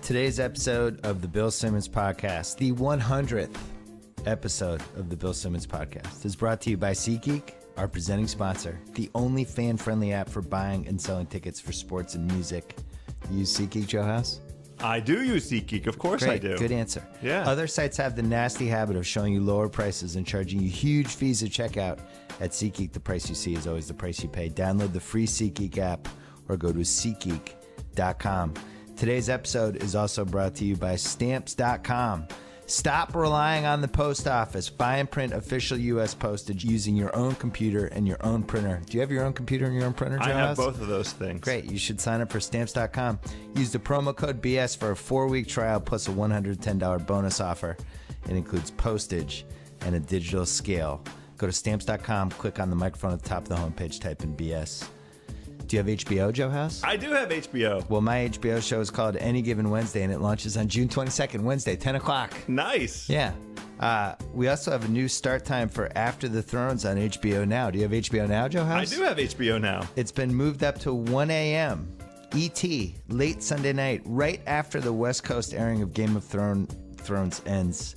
Today's episode of the Bill Simmons Podcast, the 100th episode of the Bill Simmons Podcast, is brought to you by SeatGeek, our presenting sponsor, the only fan-friendly app for buying and selling tickets for sports and music. You use SeatGeek, Joe House? I do use SeatGeek. Of course Great, I do. Good answer. Yeah. Other sites have the nasty habit of showing you lower prices and charging you huge fees at checkout. At SeatGeek, the price you see is always the price you pay. Download the free SeatGeek app or go to SeatGeek.com. Today's episode is also brought to you by Stamps.com. Stop relying on the post office. Buy and print official U.S. postage using your own computer and your own printer. Do you have your own computer and your own printer, Joe? I have House? both of those things. Great. You should sign up for Stamps.com. Use the promo code BS for a 4-week trial plus a $110 bonus offer. It includes postage and a digital scale. Go to Stamps.com, click on the microphone at the top of the homepage, type in BS. Do you have HBO, Joe House? I do have HBO. Well, my HBO show is called Any Given Wednesday, and it launches on June 22nd, Wednesday, 10 o'clock. Nice. Yeah. We also have a new start time for After the Thrones on HBO Now. Do you have HBO Now, Joe House? I do have HBO Now. It's been moved up to 1 a.m. ET, late Sunday night, right after the West Coast airing of Game of Thrones ends.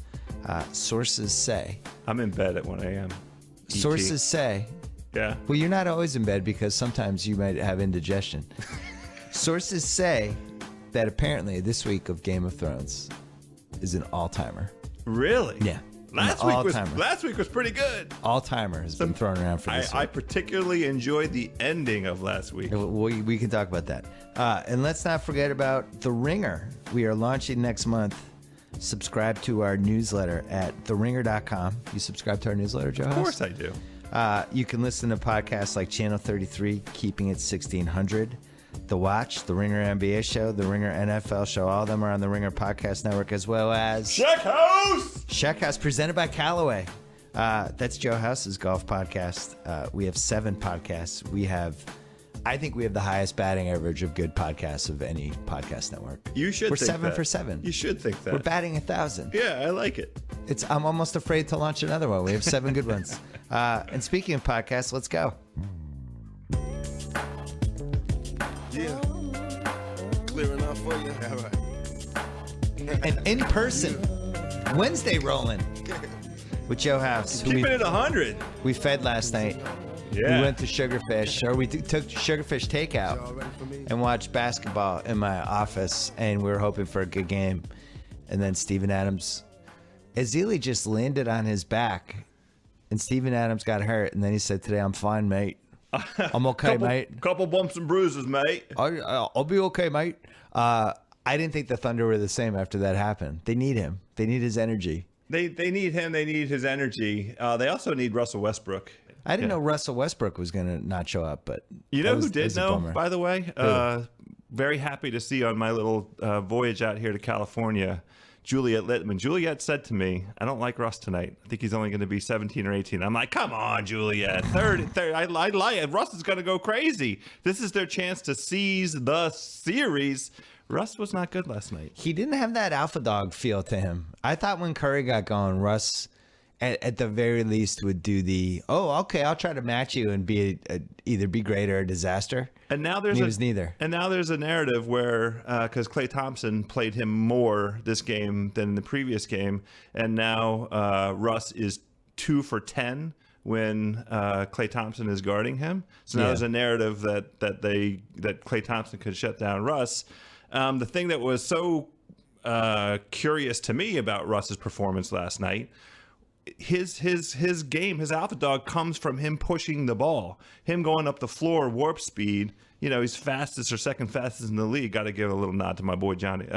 Sources say. I'm in bed at 1 a.m. Sources say. Yeah. Well, you're not always in bed because sometimes you might have indigestion. Sources say that apparently this week of Game of Thrones is an all-timer. Really? Yeah. Last week was pretty good. All-timer has been thrown around for this week. I particularly enjoyed the ending of last week. We can talk about that. And let's not forget about The Ringer. We are launching next month. Subscribe to our newsletter at theringer.com. You subscribe to our newsletter, Joe House? Of course I do. You can listen to podcasts like Channel 33, Keeping It 1600, The Watch, The Ringer NBA Show, The Ringer NFL Show. All of them are on the Ringer Podcast Network, as well as Check House! Check House, presented by Callaway. That's Joe House's golf podcast. We have 7 podcasts. I think we have the highest batting average of good podcasts of any podcast network. You should We're think 7 that. for 7. You should think that. We're batting 1,000. Yeah, I like it. I'm almost afraid to launch another one. We have 7 good ones. And speaking of podcasts, let's go. Yeah. Clearing up for you. All right. And in person, Wednesday rolling with Joe House. who Keeping it 100. we fed last night. Yeah. We went to Sugarfish, or we took Sugarfish takeout and watched basketball in my office, and we were hoping for a good game. And then Steven Adams, Ezeli just landed on his back, and Steven Adams got hurt, and then he said, "Today I'm fine, mate. I'm okay, mate. Couple bumps and bruises, mate. I'll be okay, mate." I didn't think the Thunder were the same after that happened. They need him. They need his energy. They need him. They need his energy. They also need Russell Westbrook. I didn't know Russell Westbrook was going to not show up, but You know who did know, by the way? Who? Very happy to see on my little voyage out here to California, Juliet Littman. Juliet said to me, "I don't like Russ tonight. I think he's only going to be 17 or 18. I'm like, "Come on, Juliet. Third. I lie. Russ is going to go crazy. This is their chance to seize the series." Russ was not good last night. He didn't have that alpha dog feel to him. I thought when Curry got going, Russ, at the very least, would do the, okay, I'll try to match you and be either be great or a disaster. And now there's was neither. And now there's a narrative where because Klay Thompson played him more this game than the previous game, and now Russ is 2 for 10 when Klay Thompson is guarding him. So now there's a narrative that Klay Thompson could shut down Russ. The thing that was so curious to me about Russ's performance last night, his game, his alpha dog comes from him pushing the ball, him going up the floor warp speed. You know, he's fastest or second fastest in the league. Got to give a little nod to my boy Johnny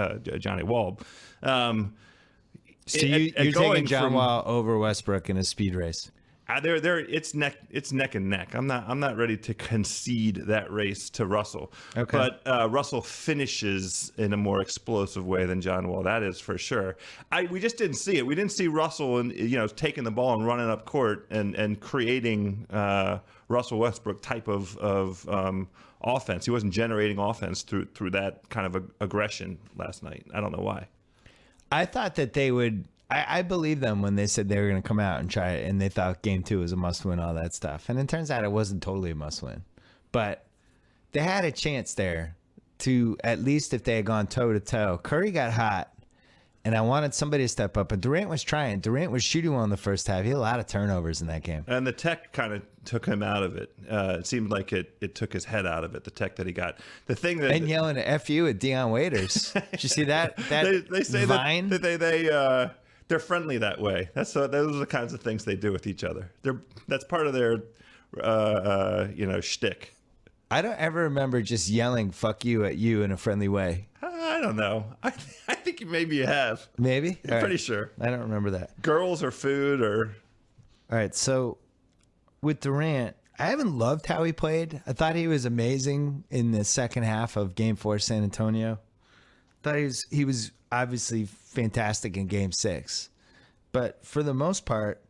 Wall. So you're taking John Wall over Westbrook in a speed race. It's neck and neck. I'm not ready to concede that race to Russell. Okay. But Russell finishes in a more explosive way than John Wall. That is for sure. We just didn't see it. We didn't see Russell and taking the ball and running up court and creating Russell Westbrook type of offense. He wasn't generating offense through that kind of aggression last night. I don't know why. I thought that they would. I believe them when they said they were going to come out and try it, and they thought game 2 was a must-win, all that stuff. And it turns out it wasn't totally a must-win. But they had a chance there to at least if they had gone toe to toe. Curry got hot, and I wanted somebody to step up. But Durant was trying. Durant was shooting well in the first half. He had a lot of turnovers in that game. And the tech kind of took him out of it. It seemed like it took his head out of it, the tech that he got. The thing that And yelling at F you at Deion Waiters. Did you see that? they say Vine? that they're friendly that way. Those are the kinds of things they do with each other. That's part of their shtick. I don't ever remember just yelling "fuck you" at you in a friendly way. I don't know. I think maybe you have. Maybe? I'm pretty sure. I don't remember that. Girls or food or. All right, so with Durant, I haven't loved how he played. I thought he was amazing in the second half of Game 4 San Antonio. Thought he was obviously fantastic in Game 6. But for the most part,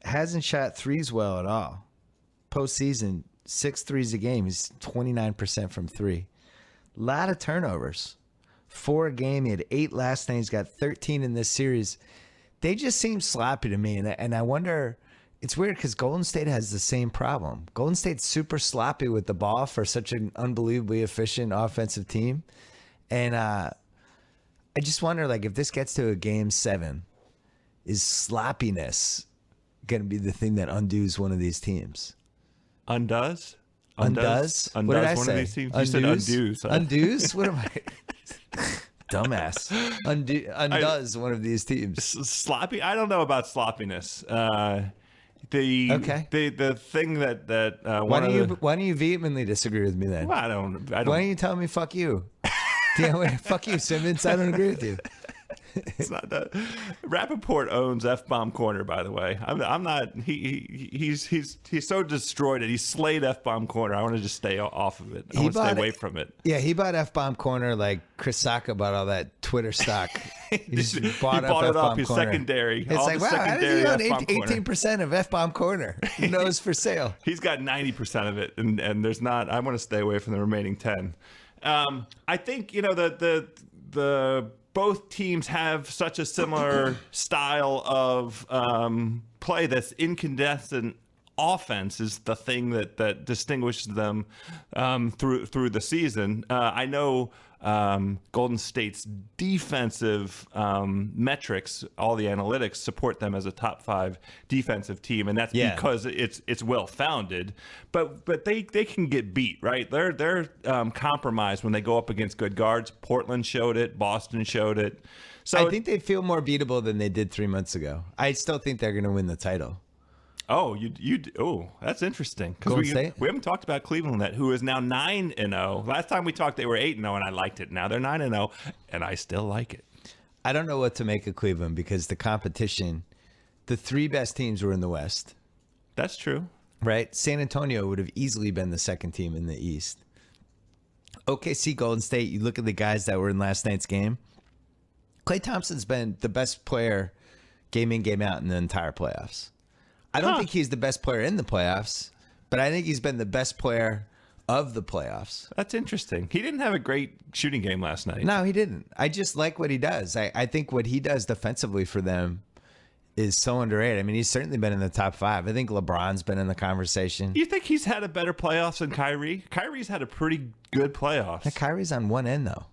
hasn't shot threes well at all. Postseason, 6 threes a game. He's 29% from three. A lot of turnovers. 4 a game. He had 8 last night. He's got 13 in this series. They just seem sloppy to me. And I wonder, it's weird because Golden State has the same problem. Golden State's super sloppy with the ball for such an unbelievably efficient offensive team. And I just wonder, like, if this gets to a Game 7, is sloppiness going to be the thing that undoes one of these teams? Undoes? Undoes? What did I one say? of these teams? Undoes? You said undoes. Undoes? What am I? Dumbass. Undoes one of these teams. Sloppy? I don't know about sloppiness. The thing that Why don't you vehemently disagree with me then? Well, I don't. Why don't you tell me fuck you? Fuck you, Simmons. I don't agree with you. It's not that. Rappaport owns F-bomb corner, by the way. I'm not. He's so destroyed it. He slayed F-bomb corner. I want to just stay off of it. I want to stay away from it. Yeah, he bought F-bomb corner like Chris Sacca bought all that Twitter stock. He just bought it up. His corner. secondary. It's all like, the wow, how secondary does he own F-bomb corner. 18% of F-bomb corner? Who knows for sale? He's got 90% of it, and there's not. I want to stay away from the remaining 10. I think the both teams have such a similar style of play. That's incandescent offense is the thing that distinguishes them through the season. I know Golden State's defensive metrics, all the analytics support them as a top 5 defensive team, and that's because it's well founded. But they can get beat, right? They're compromised when they go up against good guards. Portland showed it. Boston showed it. So I think they feel more beatable than they did 3 months ago. I still think they're going to win the title. Oh, that's interesting because we haven't talked about Cleveland yet, who is now 9-0. Last time we talked, they were 8-0, and I liked it. Now they're 9-0, and I still like it. I don't know what to make of Cleveland because the competition, the 3 best teams were in the West. That's true, right? San Antonio would have easily been the second team in the East. OKC, Golden State. You look at the guys that were in last night's game. Klay Thompson's been the best player, game in, game out, in the entire playoffs. I don't think he's the best player in the playoffs, but I think he's been the best player of the playoffs. That's interesting. He didn't have a great shooting game last night. No, he didn't. I just like what he does. I think what he does defensively for them is so underrated. I mean, he's certainly been in the top 5. I think LeBron's been in the conversation. You think he's had a better playoffs than Kyrie? Kyrie's had a pretty good playoffs. Yeah, Kyrie's on one end, though.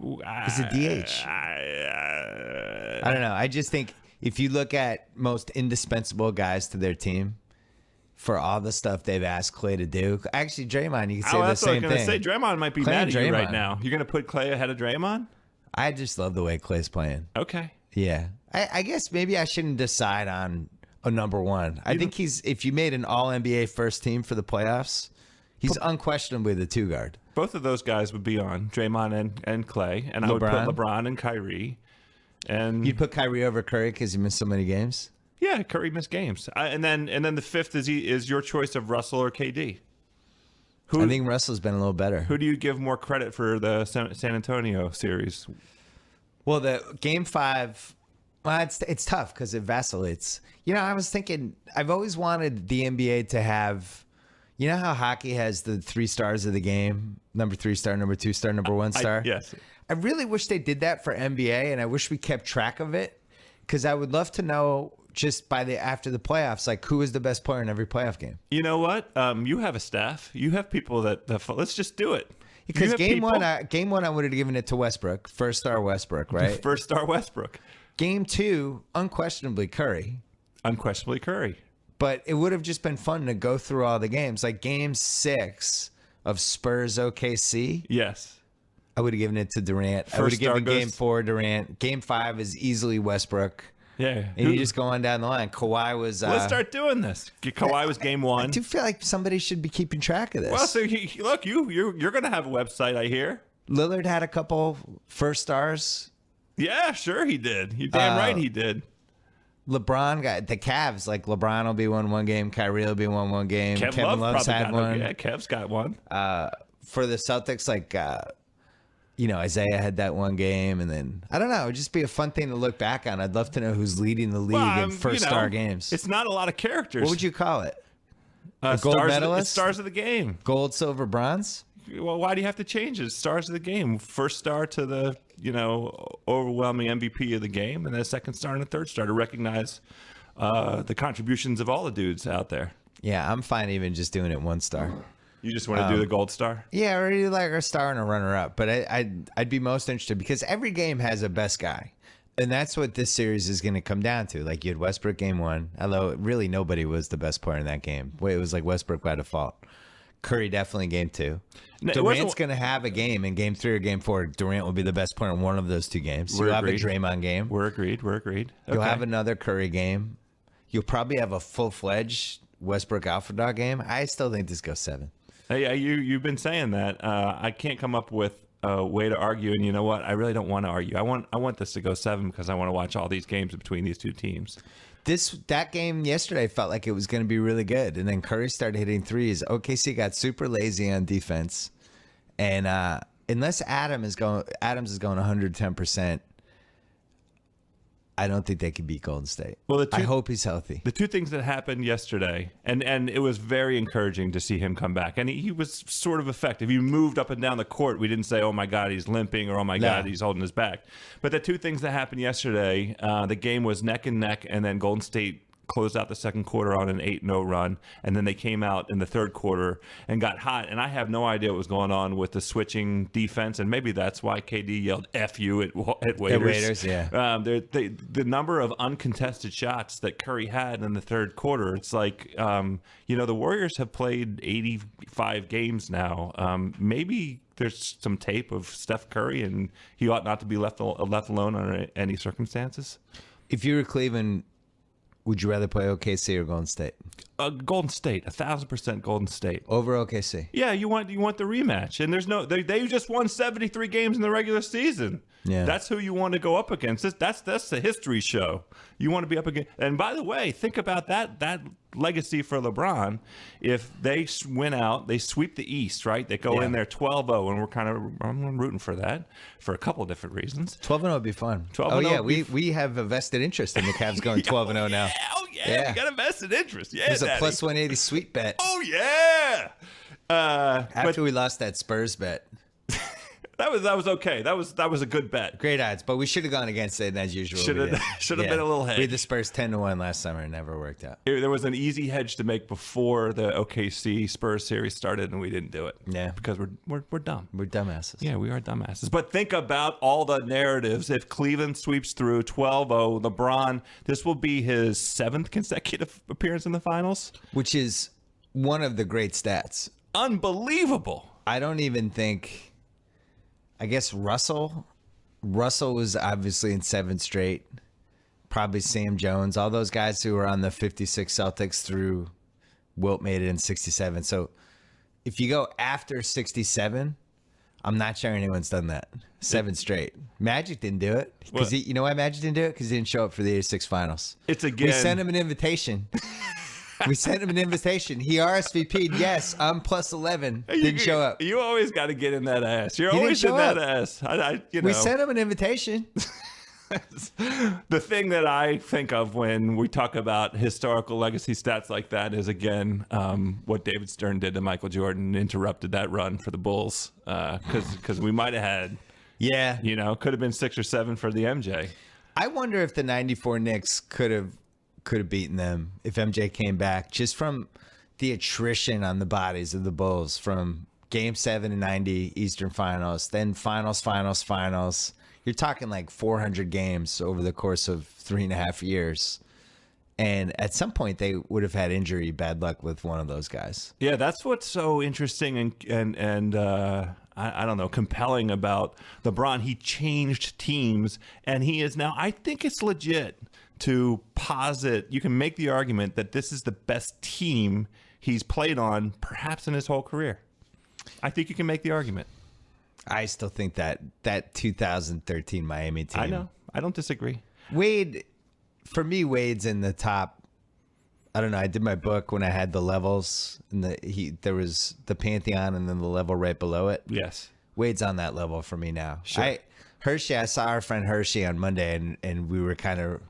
He's a DH. I don't know. I just think if you look at most indispensable guys to their team, for all the stuff they've asked Klay to do, actually Draymond, you can say the same thing. I was going to say Draymond might be mad at you right now. You're going to put Klay ahead of Draymond? I just love the way Klay's playing. Okay. Yeah. I guess maybe I shouldn't decide on a number one. I think if you made an all-NBA first team for the playoffs, he's unquestionably the 2 guard. Both of those guys would be on, Draymond and Klay, and I would put LeBron and Kyrie. And you'd put Kyrie over Curry because he missed so many games? Yeah, Curry missed games. And then the 5th is your choice of Russell or KD. I think Russell's been a little better. Who do you give more credit for the San Antonio series? Well, the Game 5, well, it's tough because it vacillates. You know, I was thinking, I've always wanted the NBA to have, you know how hockey has the 3 stars of the game? Number 3 star, number 2 star, number 1 star? Yes. I really wish they did that for NBA, and I wish we kept track of it because I would love to know just after the playoffs, like who is the best player in every playoff game. You know what? You have a staff. You have people that let's just do it. Because have game people- one, I would have given it to Westbrook, first star Westbrook, right? First star Westbrook. Game two, unquestionably Curry. Unquestionably Curry. But it would have just been fun to go through all the games. Like game 6 of Spurs OKC, Yes. I would have given it to Durant. I First would have star given game goes- 4 Durant. Game 5 is easily Westbrook. Yeah. And you just go on down the line. Kawhi was. Let's start doing this. Kawhi was game I one. do feel like somebody should be keeping track of this. Well, so look, you're going to have a website, I hear. Lillard had a couple first stars. Yeah, sure he did. You're damn right he did. LeBron got the Cavs. Like LeBron will be one game. Kyrie will be one game. Kevin Love's probably had got one. Yeah, Kev's got one. For the Celtics, like Isaiah had that one game, and then I don't know. It would just be a fun thing to look back on. I'd love to know who's leading the league in first star games. It's not a lot of characters. What would you call it? A gold stars medalist? Stars of the game. Gold, silver, bronze? Well, why do you have to change it? Stars of the game. First star to the overwhelming MVP of the game, and then a second star and a third star to recognize the contributions of all the dudes out there. Yeah, I'm fine even just doing it 1 star. You just want to do the gold star? Yeah, or you like a star and a runner-up. But I'd be most interested because every game has a best guy. And that's what this series is going to come down to. Like, you had Westbrook game 1, although really nobody was the best player in that game. It was like Westbrook by default. Curry definitely game 2. No, Durant's going to have a game in game 3 or game 4. Durant will be the best player in one of those 2 games. So you'll have a Draymond game. We're agreed. You'll have another Curry game. You'll probably have a full-fledged Westbrook alpha dog game. I still think this goes 7. Hey, you've been saying that. I can't come up with a way to argue, and you know what? I really don't want to argue. I want this to go 7 because I want to watch all these games between these 2 teams. That game yesterday felt like it was going to be really good, and then Curry started hitting threes. OKC got super lazy on defense, and unless Adams is going 110%, I don't think they can beat Golden State. Well, I hope he's healthy. The 2 things that happened yesterday, and it was very encouraging to see him come back. And he was sort of effective. He moved up and down the court. We didn't say, oh, my God, he's limping, or oh, my God, he's holding his back. But the 2 things that happened yesterday, the game was neck and neck, and then Golden State closed out the second quarter on an 8-0 run, and then they came out in the third quarter and got hot. And I have no idea what was going on with the switching defense, and maybe that's why KD yelled "F you" at Waiters. At Waiters, yeah. The number of uncontested shots that Curry had in the third quarter, it's like, the Warriors have played 85 games now. Maybe there's some tape of Steph Curry, and he ought not to be left alone under any circumstances. If you were Cleveland, would you rather play OKC or Golden State? Golden State, 1,000% Golden State over OKC. Yeah, you want the rematch, and there's no they just won 73 games in the regular season. Yeah, that's who you want to go up against. That's the history show. You want to be up against. And by the way, think about that legacy for LeBron. If they win out, they sweep the East, right? They go in there 12-0, and I'm rooting for that for a couple of different reasons. 12-0 would be fun. 12-0. We have a vested interest in the Cavs going 12-0 now. Yeah, you got a vested interest. Yeah, there's a plus 180 sweet bet. Oh yeah. After we lost that Spurs bet. That was okay. That was a good bet. Great odds, but we should have gone against it as usual. Should have been a little hedge. We had the Spurs 10-1 last summer. It never worked out. There was an easy hedge to make before the OKC Spurs series started, and we didn't do it. Yeah, because we're dumb. We're dumbasses. Yeah, we are dumbasses. But think about all the narratives. If Cleveland sweeps through 12-0, LeBron, this will be his 7th consecutive appearance in the finals, which is one of the great stats. Unbelievable. I don't even think. I guess Russell was obviously in 7 straight. Probably Sam Jones. All those guys who were on the 56 Celtics through Wilt made it in 67. So if you go after 67, I'm not sure anyone's done that. 7 straight. Magic didn't do it. Because you know why Magic didn't do it? Because he didn't show up for the 86 finals. It's again. We sent him an invitation. We sent him an invitation. He RSVP'd. Yes, I'm plus 11. Didn't show up. You always got to get in that ass. You're always in that ass. We sent him an invitation. The thing that I think of when we talk about historical legacy stats like that is, again, what David Stern did to Michael Jordan, interrupted that run for the Bulls because we might have had, could have been 6 or 7 for the MJ. I wonder if the 94 Knicks could have beaten them if MJ came back, just from the attrition on the bodies of the Bulls from Game 7 in 90 Eastern Finals, then finals. You're talking like 400 games over the course of 3.5 years. And at some point, they would have had injury, bad luck with one of those guys. Yeah, that's what's so interesting and I don't know, compelling about LeBron. He changed teams, and he is now, I think it's legit to posit, you can make the argument that this is the best team he's played on perhaps in his whole career. I think you can make the argument. I still think that 2013 Miami team. I know. I don't disagree. Wade, for me, Wade's in the top. I don't know. I did my book when I had the levels, and there was the Pantheon, and then the level right below it. Yes, Wade's on that level for me now. Sure. Hershey, I saw our friend Hershey on Monday, and we were kind of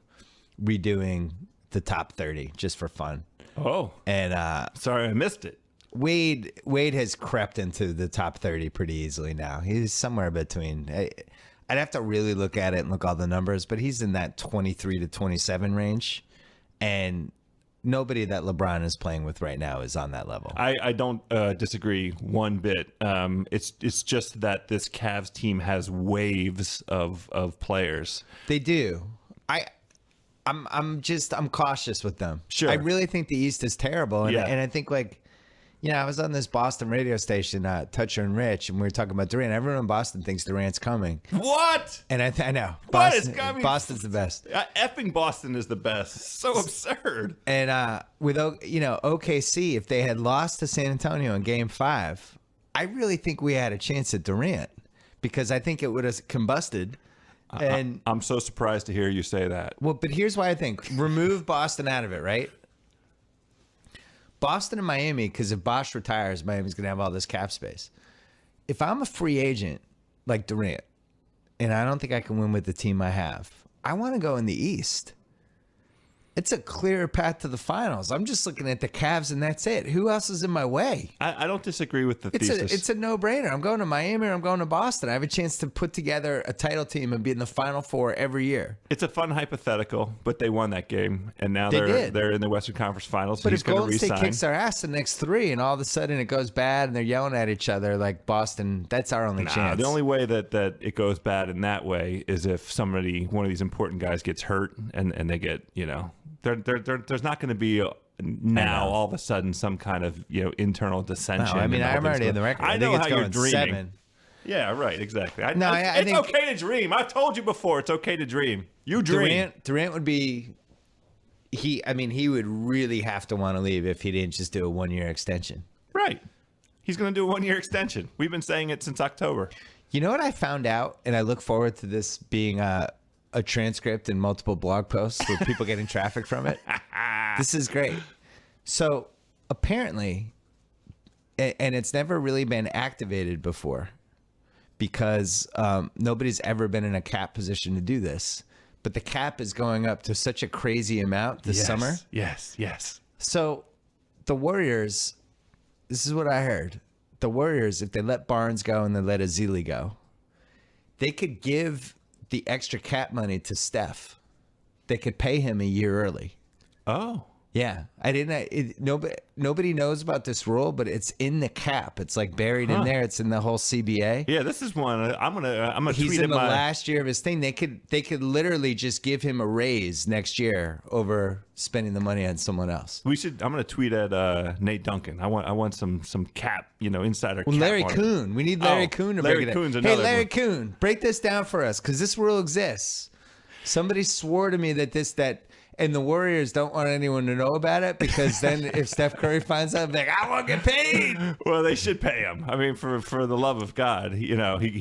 redoing the top 30 just for fun. Oh, and sorry I missed it. Wade has crept into the top 30 pretty easily now. He's somewhere between. I'd have to really look at it and look all the numbers, but he's in that 23 to 27 range, and nobody that LeBron is playing with right now is on that level. I don't disagree one bit. It's just that this Cavs team has waves of players. They do. I'm cautious with them. Sure. I really think the East is terrible, and, Yeah. and I think I was on this Boston radio station, Toucher and Rich, and we were talking about Durant. Everyone in Boston thinks Durant's coming. What? And I know. What Boston, is coming? Boston's the best. Effing Boston is the best. So absurd. And with OKC, if they had lost to San Antonio in Game 5, I really think we had a chance at Durant because I think it would have combusted. And I'm so surprised to hear you say that. well, but here's why I think remove Boston out of it, right? Boston and Miami, because if Bosh retires, Miami's going to have all this cap space. If I'm a free agent like Durant, and I don't think I can win with the team I have, I want to go in the East. It's a clear path to the finals. I'm just looking at the Cavs, and that's it. Who else is in my way? I don't disagree with the thesis. It's a no-brainer. I'm going to Miami or I'm going to Boston. I have a chance to put together a title team and be in the Final Four every year. It's a fun hypothetical, but they won that game, and now They did. they're in the Western Conference Finals. So But he's if going to Golden State resign. kicks our ass the next 3 and all of a sudden it goes bad and they're yelling at each other like Boston, that's our only chance. The only way that it goes bad in that way is if one of these important guys gets hurt and they get, there's not going to be now all of a sudden some kind of internal dissension. No, I mean, and all I'm things already in the going- record. I think know it's how you're going dreaming. 7. Yeah, right, exactly. I think- okay to dream. I've told you before, it's okay to dream. You dream. Durant would be he would really have to want to leave if he didn't just do a 1-year extension. Right. He's going to do a 1-year extension. We've been saying it since October. You know what I found out, and I look forward to this being a transcript and multiple blog posts with people getting traffic from it. This is great. So apparently, and it's never really been activated before because nobody's ever been in a cap position to do this. But the cap is going up to such a crazy amount this summer. Yes. So the Warriors, this is what I heard. The Warriors, if they let Barnes go and they let Ezeli go, they could give the extra cap money to Steph. They could pay him a year early. Oh. Yeah, I didn't. Nobody knows about this rule, but it's in the cap. It's like buried in there. It's in the whole CBA. Yeah, this is one. I'm gonna He's tweet in the my last year of his thing. They could literally just give him a raise next year over spending the money on someone else. I'm gonna tweet at Nate Duncan. I want some cap, insider. Well, cap Larry on it. Kuhn. We need Larry Kuhn to Larry break it Kuhn's down. Hey, another Larry one. Kuhn, break this down for us because this rule exists. Somebody swore to me that. And the Warriors don't want anyone to know about it because then if Steph Curry finds out, they're like, I won't get paid. Well, they should pay him. I mean, for the love of God, he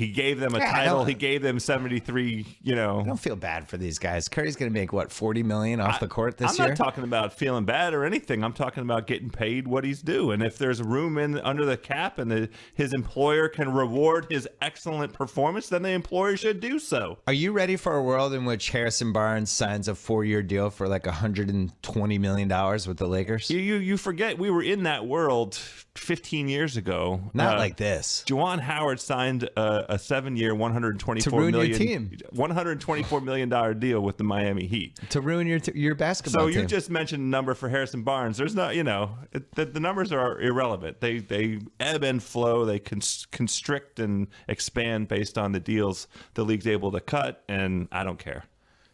gave them a title. He gave them 73. I don't feel bad for these guys. Curry's going to make what, $40 million off the court this year? I'm not talking about feeling bad or anything. I'm talking about getting paid what he's due. And if there's room under the cap and his employer can reward his excellent performance, then the employer should do so. Are you ready for a world in which Harrison Barnes signs a 4-year deal for for like $120 million with the Lakers. You forget we were in that world 15 years ago. Not like this. Juwan Howard signed a 7-year, To ruin your team. $124 million deal with the Miami Heat. To ruin your basketball So team. you just mentioned a number for Harrison Barnes. There's not, the numbers are irrelevant. They ebb and flow. They constrict and expand based on the deals the league's able to cut, and I don't care.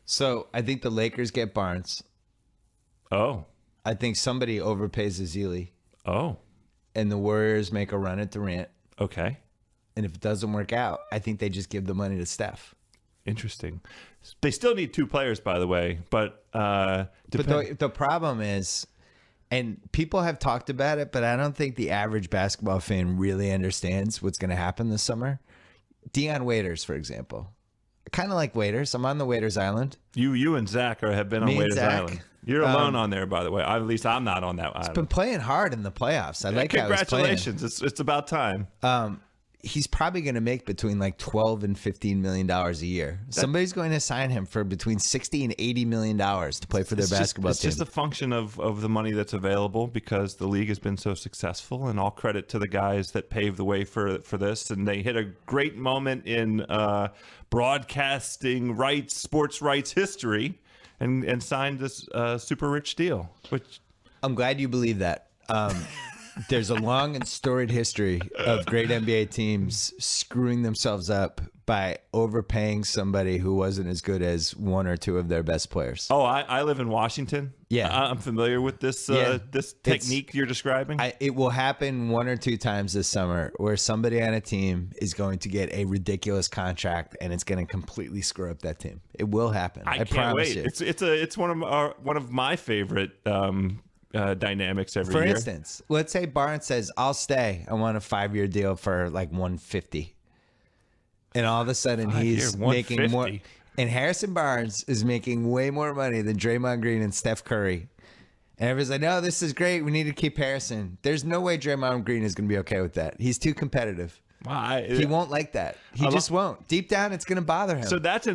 So I think the Lakers get Barnes. Oh. I think somebody overpays Azili. Oh. And the Warriors make a run at Durant. Okay. And if it doesn't work out, I think they just give the money to Steph. Interesting. They still need 2 players, by the way. But the problem is, and people have talked about it, but I don't think the average basketball fan really understands what's going to happen this summer. Dion Waiters, for example. Kind of like Waiters. I'm on the Waiters Island. You and Zach have been on Me and Waiters Zach. Island. You're alone on there, by the way. At least I'm not on that island. Been playing hard in the playoffs. I like how he's playing. Congratulations. It's about time. He's probably going to make between like $12 and $15 million a year. Somebody's going to sign him for between $60 and $80 million to play for their basketball team. It's just a function of the money that's available because the league has been so successful, and all credit to the guys that paved the way for this. And they hit a great moment in broadcasting rights, sports rights history, and signed this super rich deal. Which I'm glad you believe that. There's a long and storied history of great NBA teams screwing themselves up by overpaying somebody who wasn't as good as 1 or 2 of their best players. Oh, I live in Washington. Yeah. I'm familiar with this this technique you're describing. It will happen 1 or 2 times this summer where somebody on a team is going to get a ridiculous contract and it's going to completely screw up that team. It will happen. I can't promise wait. you. It's one of my favorite dynamics every For year. instance, let's say Barnes says, "I'll stay. I want a 5-year deal for like 150," and all of a sudden he's making more. And Harrison Barnes is making way more money than Draymond Green and Steph Curry. And everyone's like, "No, this is great. We need to keep Harrison." There's no way Draymond Green is going to be okay with that. He's too competitive. He won't like that. He just won't. Deep down, it's going to bother him. So that's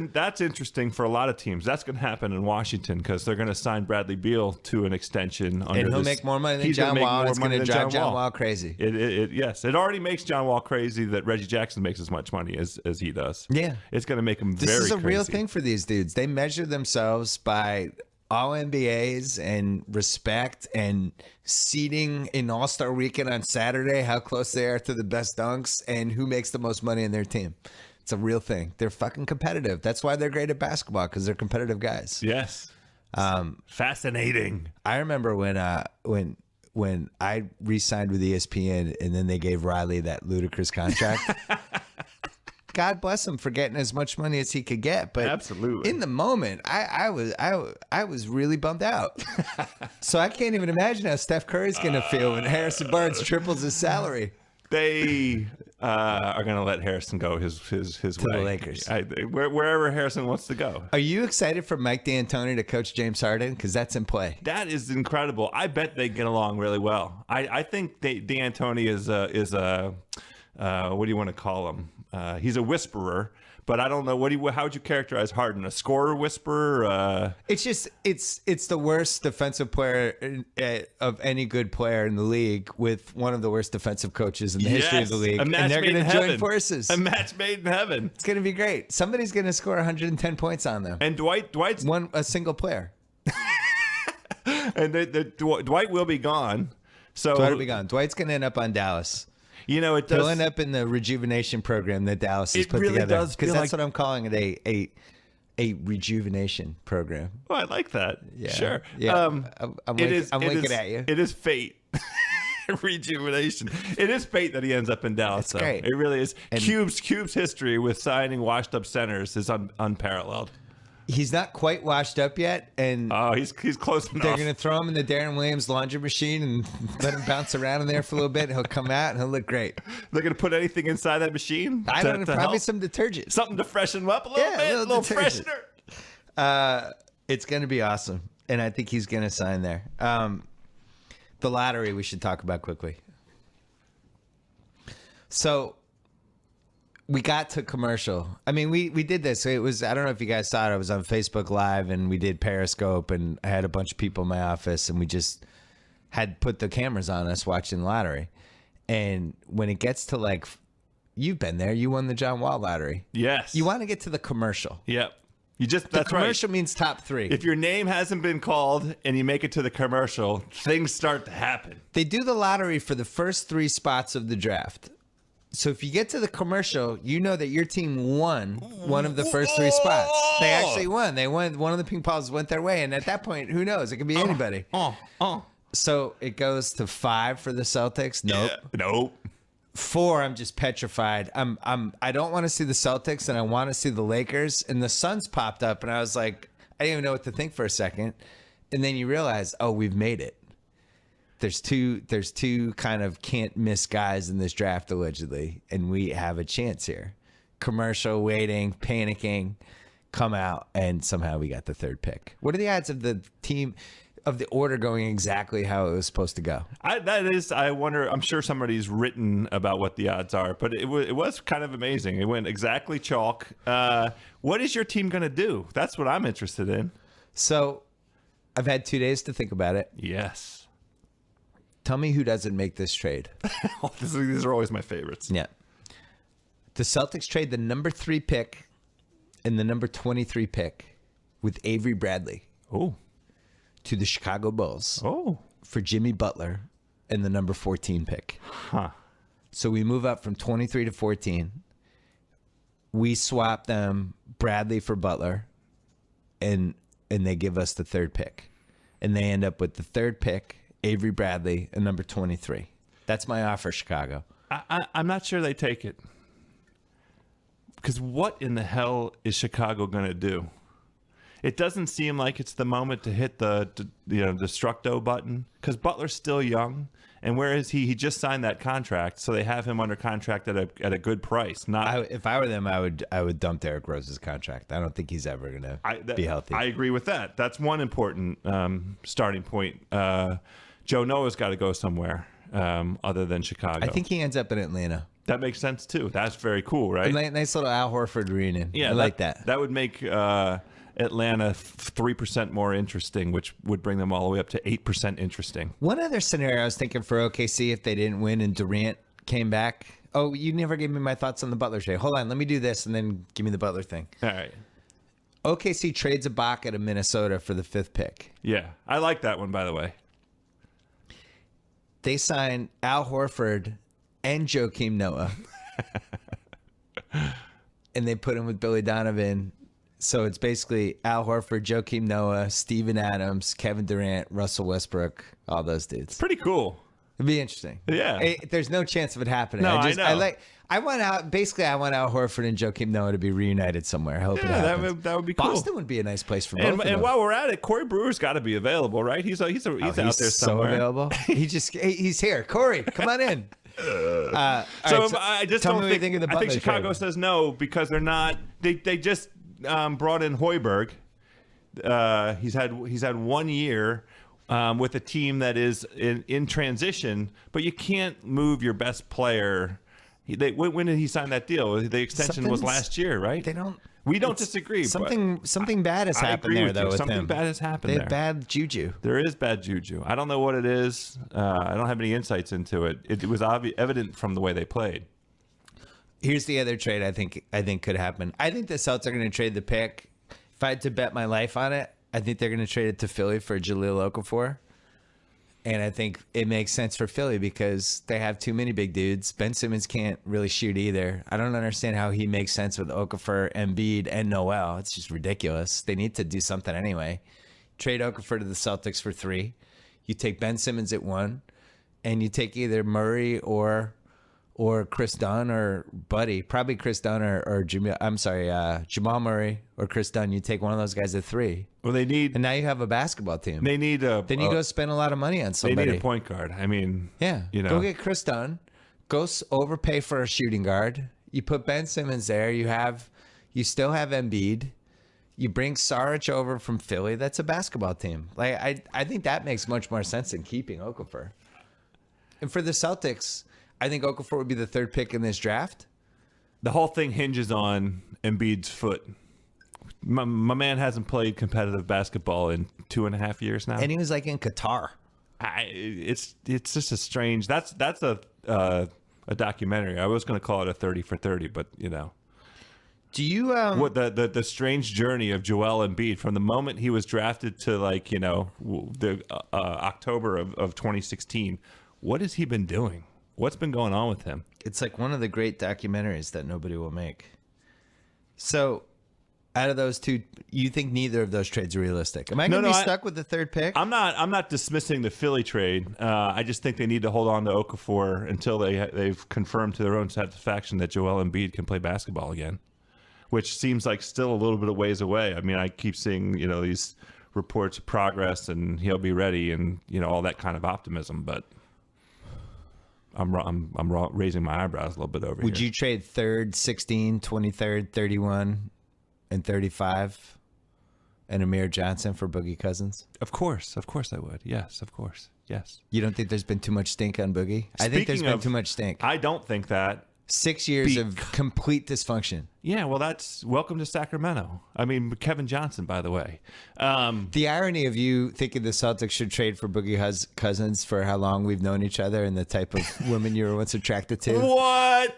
interesting for a lot of teams. That's going to happen in Washington because they're going to sign Bradley Beal to an extension. And he'll make more money than John Wall. It's going to drive John Wall crazy. Yes, it already makes John Wall crazy that Reggie Jackson makes as much money as he does. Yeah. It's going to make him very crazy. This is a real thing for these dudes. They measure themselves by all NBAs and respect and seeding in All-Star Weekend on Saturday, how close they are to the best dunks and who makes the most money in their team. It's a real thing. They're fucking competitive. That's why they're great at basketball, because they're competitive guys. Yes. Fascinating. I remember when I re-signed with ESPN and then they gave Riley that ludicrous contract. God bless him for getting as much money as he could get, but absolutely, in the moment, I was really bummed out. So I can't even imagine how Steph Curry's going to feel when Harrison Barnes triples his salary. They are going to let Harrison go his way. The Lakers. Wherever Harrison wants to go. Are you excited for Mike D'Antoni to coach James Harden? Because that's in play. That is incredible. I bet they get along really well. I think D'Antoni is a what do you want to call him? He's a whisperer, but I don't know. How would you characterize Harden? A scorer whisperer? It's just it's the worst defensive player of any good player in the league with one of the worst defensive coaches in the history of the league, and they're going to join forces. A match made in heaven. It's going to be great. Somebody's going to score 110 points on them. And Dwight's a single player. And Dwight will be gone. So Dwight will be gone. Dwight's going to end up on Dallas. You know, it does. He'll end up in the rejuvenation program that Dallas has put together. Does because that's what I'm calling it, a rejuvenation program. Oh, I like that. Yeah. Sure. Yeah. I'm looking at you. It is fate. Rejuvenation. It is fate that he ends up in Dallas. It's great. It really is. And Cube's history with signing washed up centers is unparalleled. He's not quite washed up yet, and he's close enough. They're going to throw him in the Darren Williams laundry machine and let him bounce around in there for a little bit. And he'll come out and he'll look great. They're going to put anything inside that machine? I don't know, probably help? Some detergent. Something to freshen him up a little bit, a little freshener. It's going to be awesome, and I think he's going to sign there. The lottery we should talk about quickly. So we got to commercial. I mean, we did this. It was, I don't know if you guys saw it. I was on Facebook Live and we did Periscope and I had a bunch of people in my office and we just had put the cameras on us watching the lottery. And when it gets to like, you've been there, you won the John Wall lottery. Yes. You want to get to the commercial. Yep. That's the right. commercial means top 3. If your name hasn't been called and you make it to the commercial, things start to happen. They do the lottery for the first 3 spots of the draft. So if you get to the commercial, you know that your team won one of the first 3 spots. They actually won. They won. One of the ping pongs went their way. And at that point, who knows? It could be anybody. So it goes to 5 for the Celtics. Nope. Yeah. Nope. 4, I'm just petrified. I don't want to see the Celtics and I want to see the Lakers. And the Suns popped up and I was like, I didn't even know what to think for a second. And then you realize, oh, we've made it. There's two kind of can't miss guys in this draft allegedly, and we have a chance here. Commercial, waiting, panicking, come out, and somehow we got the 3rd pick. What are the odds of the team of the order going exactly how it was supposed to go? I wonder. I'm sure somebody's written about what the odds are, but it was kind of amazing. It went exactly chalk. What is your team going to do? That's what I'm interested in. So, I've had 2 days to think about it. Yes. Tell me who doesn't make this trade. These are always my favorites. Yeah. The Celtics trade the number 3 pick and the number 23 pick with Avery Bradley to the Chicago Bulls for Jimmy Butler and the number 14 pick. Huh. So we move up from 23 to 14. We swap them Bradley for Butler and they give us the 3rd pick. And they end up with the 3rd pick, Avery Bradley, and number 23. That's my offer, Chicago. I'm not sure they take it. Because what in the hell is Chicago going to do? It doesn't seem like it's the moment to hit the destructo button. Because Butler's still young. And where is he? He just signed that contract, so they have him under contract at a good price. If I were them, I would dump Derrick Rose's contract. I don't think he's ever going to be healthy. I agree with that. That's one important starting point. Joe Noah's got to go somewhere other than Chicago. I think he ends up in Atlanta. That makes sense too. That's very cool, right? A nice little Al Horford reunion. Yeah, I like that. That would make Atlanta 3% more interesting, which would bring them all the way up to 8% interesting. One other scenario I was thinking for OKC if they didn't win and Durant came back. Oh, you never gave me my thoughts on the Butler trade. Hold on, let me do this and then give me the Butler thing. All right. OKC trades Ibaka to Minnesota for the 5th pick. Yeah, I like that one, by the way. They sign Al Horford and Joakim Noah. And they put him with Billy Donovan. So it's basically Al Horford, Joakim Noah, Steven Adams, Kevin Durant, Russell Westbrook, all those dudes. Pretty cool. It'd be interesting. Yeah. There's no chance of it happening. No, I know. I want Al Horford and Joakim Noah to be reunited somewhere. I hope it happens. That would be cool. Boston would be a nice place for both of them. And while we're at it, Corey Brewer's got to be available, right? He's out there somewhere. So available. He's here. Corey, come on in. I just don't think. I think Chicago says no because they're not. They just brought in Hoiberg. He's had 1 year with a team that is in transition, but you can't move your best player. When did he sign that deal? The extension was last year, right? We don't disagree. Something bad has happened there, though. Something bad has happened. They have bad juju. There is bad juju. I don't know what it is. I don't have any insights into it. It was evident from the way they played. Here's the other trade I think could happen. I think the Celtics are going to trade the pick. If I had to bet my life on it, I think they're going to trade it to Philly for Jahlil Okafor. And I think it makes sense for Philly because they have too many big dudes. Ben Simmons can't really shoot either. I don't understand how he makes sense with Okafor, Embiid, and Noel. It's just ridiculous. They need to do something anyway. Trade Okafor to the Celtics for 3. You take Ben Simmons at 1, and you take either Murray or Chris Dunn or Buddy. Probably Chris Dunn or Jamal Murray or Chris Dunn. You take one of those guys at 3. Well, and now you have a basketball team. Then you go spend a lot of money on somebody. They need a point guard. I mean, yeah, go get Chris Dunn. Go overpay for a shooting guard. You put Ben Simmons there. You still have Embiid. You bring Saric over from Philly. That's a basketball team. Like I think that makes much more sense than keeping Okafor. And for the Celtics, I think Okafor would be the 3rd pick in this draft. the whole thing hinges on Embiid's foot. My man hasn't played competitive basketball in 2.5 years now, And he was like in Qatar. it's just a strange. That's a documentary. I was going to call it a 30 for 30, but you know. Do you What the strange journey of Joel Embiid from the moment he was drafted to like, you know, the October of 2016? What has he been doing? What's been going on with him? It's like one of the great documentaries that nobody will make. So, out of those two, you think neither of those trades are realistic? Am I going to be stuck with the third pick? I'm not dismissing the Philly trade. I just think they need to hold on to Okafor until they've confirmed to their own satisfaction that Joel Embiid can play basketball again, which seems like still a little bit of ways away. I mean, I keep seeing, you know, these reports of progress and he'll be ready and, you know, all that kind of optimism, but I'm raising my eyebrows a little bit over here. Would you trade 3rd, 16, 23rd, 31, and 35 and Amir Johnson for Boogie Cousins? Of course I would. Yes, of course. Yes. You don't think there's been too much stink on Boogie? I think there's been too much stink. I don't think that. 6 years of complete dysfunction. Yeah, well, that's welcome to Sacramento. I mean, Kevin Johnson, by the way. The irony of you thinking the Celtics should trade for Boogie Cousins for how long we've known each other and the type of women you were once attracted to. What?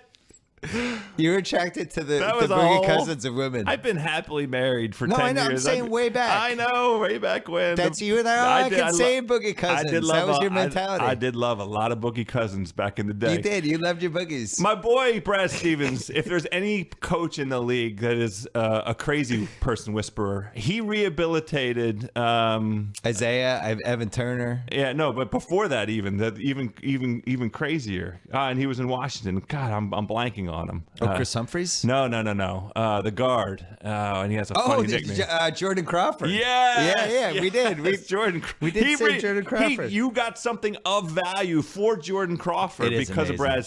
You were attracted to the Boogie Cousins of women. I've been happily married for 10 years. I know, I'm saying way back. I know, way back when. That's you and I can say Boogie Cousins. That was your mentality. I did love a lot of Boogie Cousins back in the day. You did. You loved your Boogies. My boy, Brad Stevens, if there's any coach in the league that is a crazy person whisperer, he rehabilitated Isaiah, Evan Turner. Yeah, no, but before that even crazier. And he was in Washington. God, I'm blanking on him. Chris Humphries? No. The guard. And he has a funny nickname. Jordan Crawford. Yeah, we did. Jordan. We did say Jordan Crawford. You got something of value for Jordan Crawford because of Brad.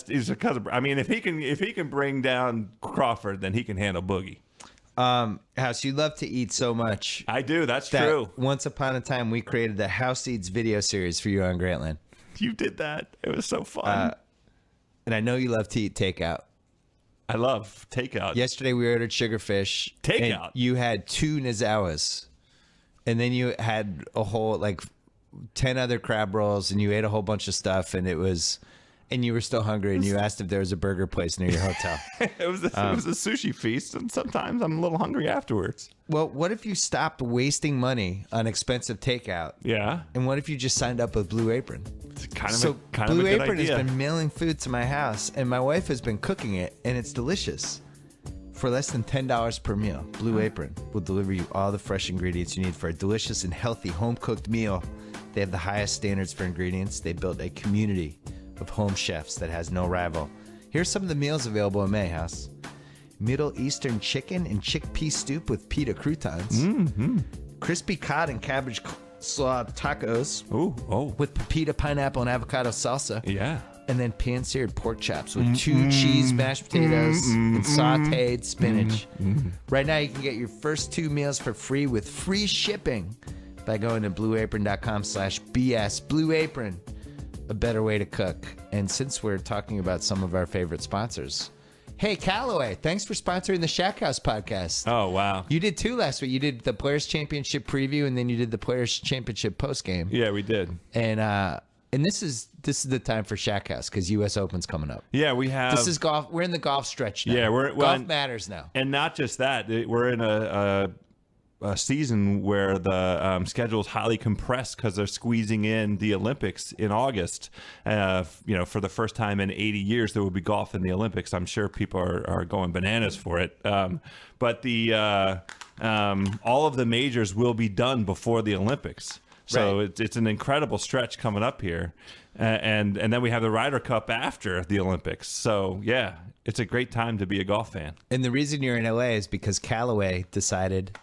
I mean, if he can bring down Crawford, then he can handle Boogie. House, you love to eat so much. I do. That's true. Once upon a time, we created the House Eats video series for you on Grantland. You did that. It was so fun. And I know you love to eat takeout. I love takeout. Yesterday we ordered sugarfish. Takeout. And you had 2 Nizawas. And then you had a whole 10 other crab rolls and you ate a whole bunch of stuff and you were still hungry and you asked if there was a burger place near your hotel. It was a sushi feast and sometimes I'm a little hungry afterwards. Well, what if you stopped wasting money on expensive takeout? Yeah. And what if you just signed up with Blue Apron? It's kind of a good Blue Apron idea. has been mailing food to my house, and my wife has been cooking it, and it's delicious. For less than $10 per meal, Blue Apron will deliver you all the fresh ingredients you need for a delicious and healthy home-cooked meal. They have the highest standards for ingredients. They built a community of home chefs that has no rival. Here's some of the meals available in May House. Middle Eastern chicken and chickpea soup with pita croutons. Mm-hmm. Crispy cod and cabbage slaw tacos. Oh. With pita, pineapple, and avocado salsa. Yeah. And then pan-seared pork chops with 2 cheese mashed potatoes and sauteed spinach. Right now, you can get your first 2 meals for free with free shipping by going to blueapron.com/BS. Blue Apron, a better way to cook. And since we're talking about some of our favorite sponsors, hey, Callaway, thanks for sponsoring the Shack House podcast. Oh, wow. You did 2 last week. You did the Players Championship preview, and then you did the Players Championship postgame. Yeah, we did. And this is the time for Shack House because U.S. Open's coming up. Yeah, we have. This is golf. We're in the golf stretch now. Yeah, golf matters now. And not just that, we're in a season where the schedule is highly compressed because they're squeezing in the Olympics in August. For the first time in 80 years, there will be golf in the Olympics. I'm sure people are going bananas for it. But all of the majors will be done before the Olympics. So right. It's an incredible stretch coming up here. And then we have the Ryder Cup after the Olympics. So, yeah, it's a great time to be a golf fan. And the reason you're in LA is because Callaway decided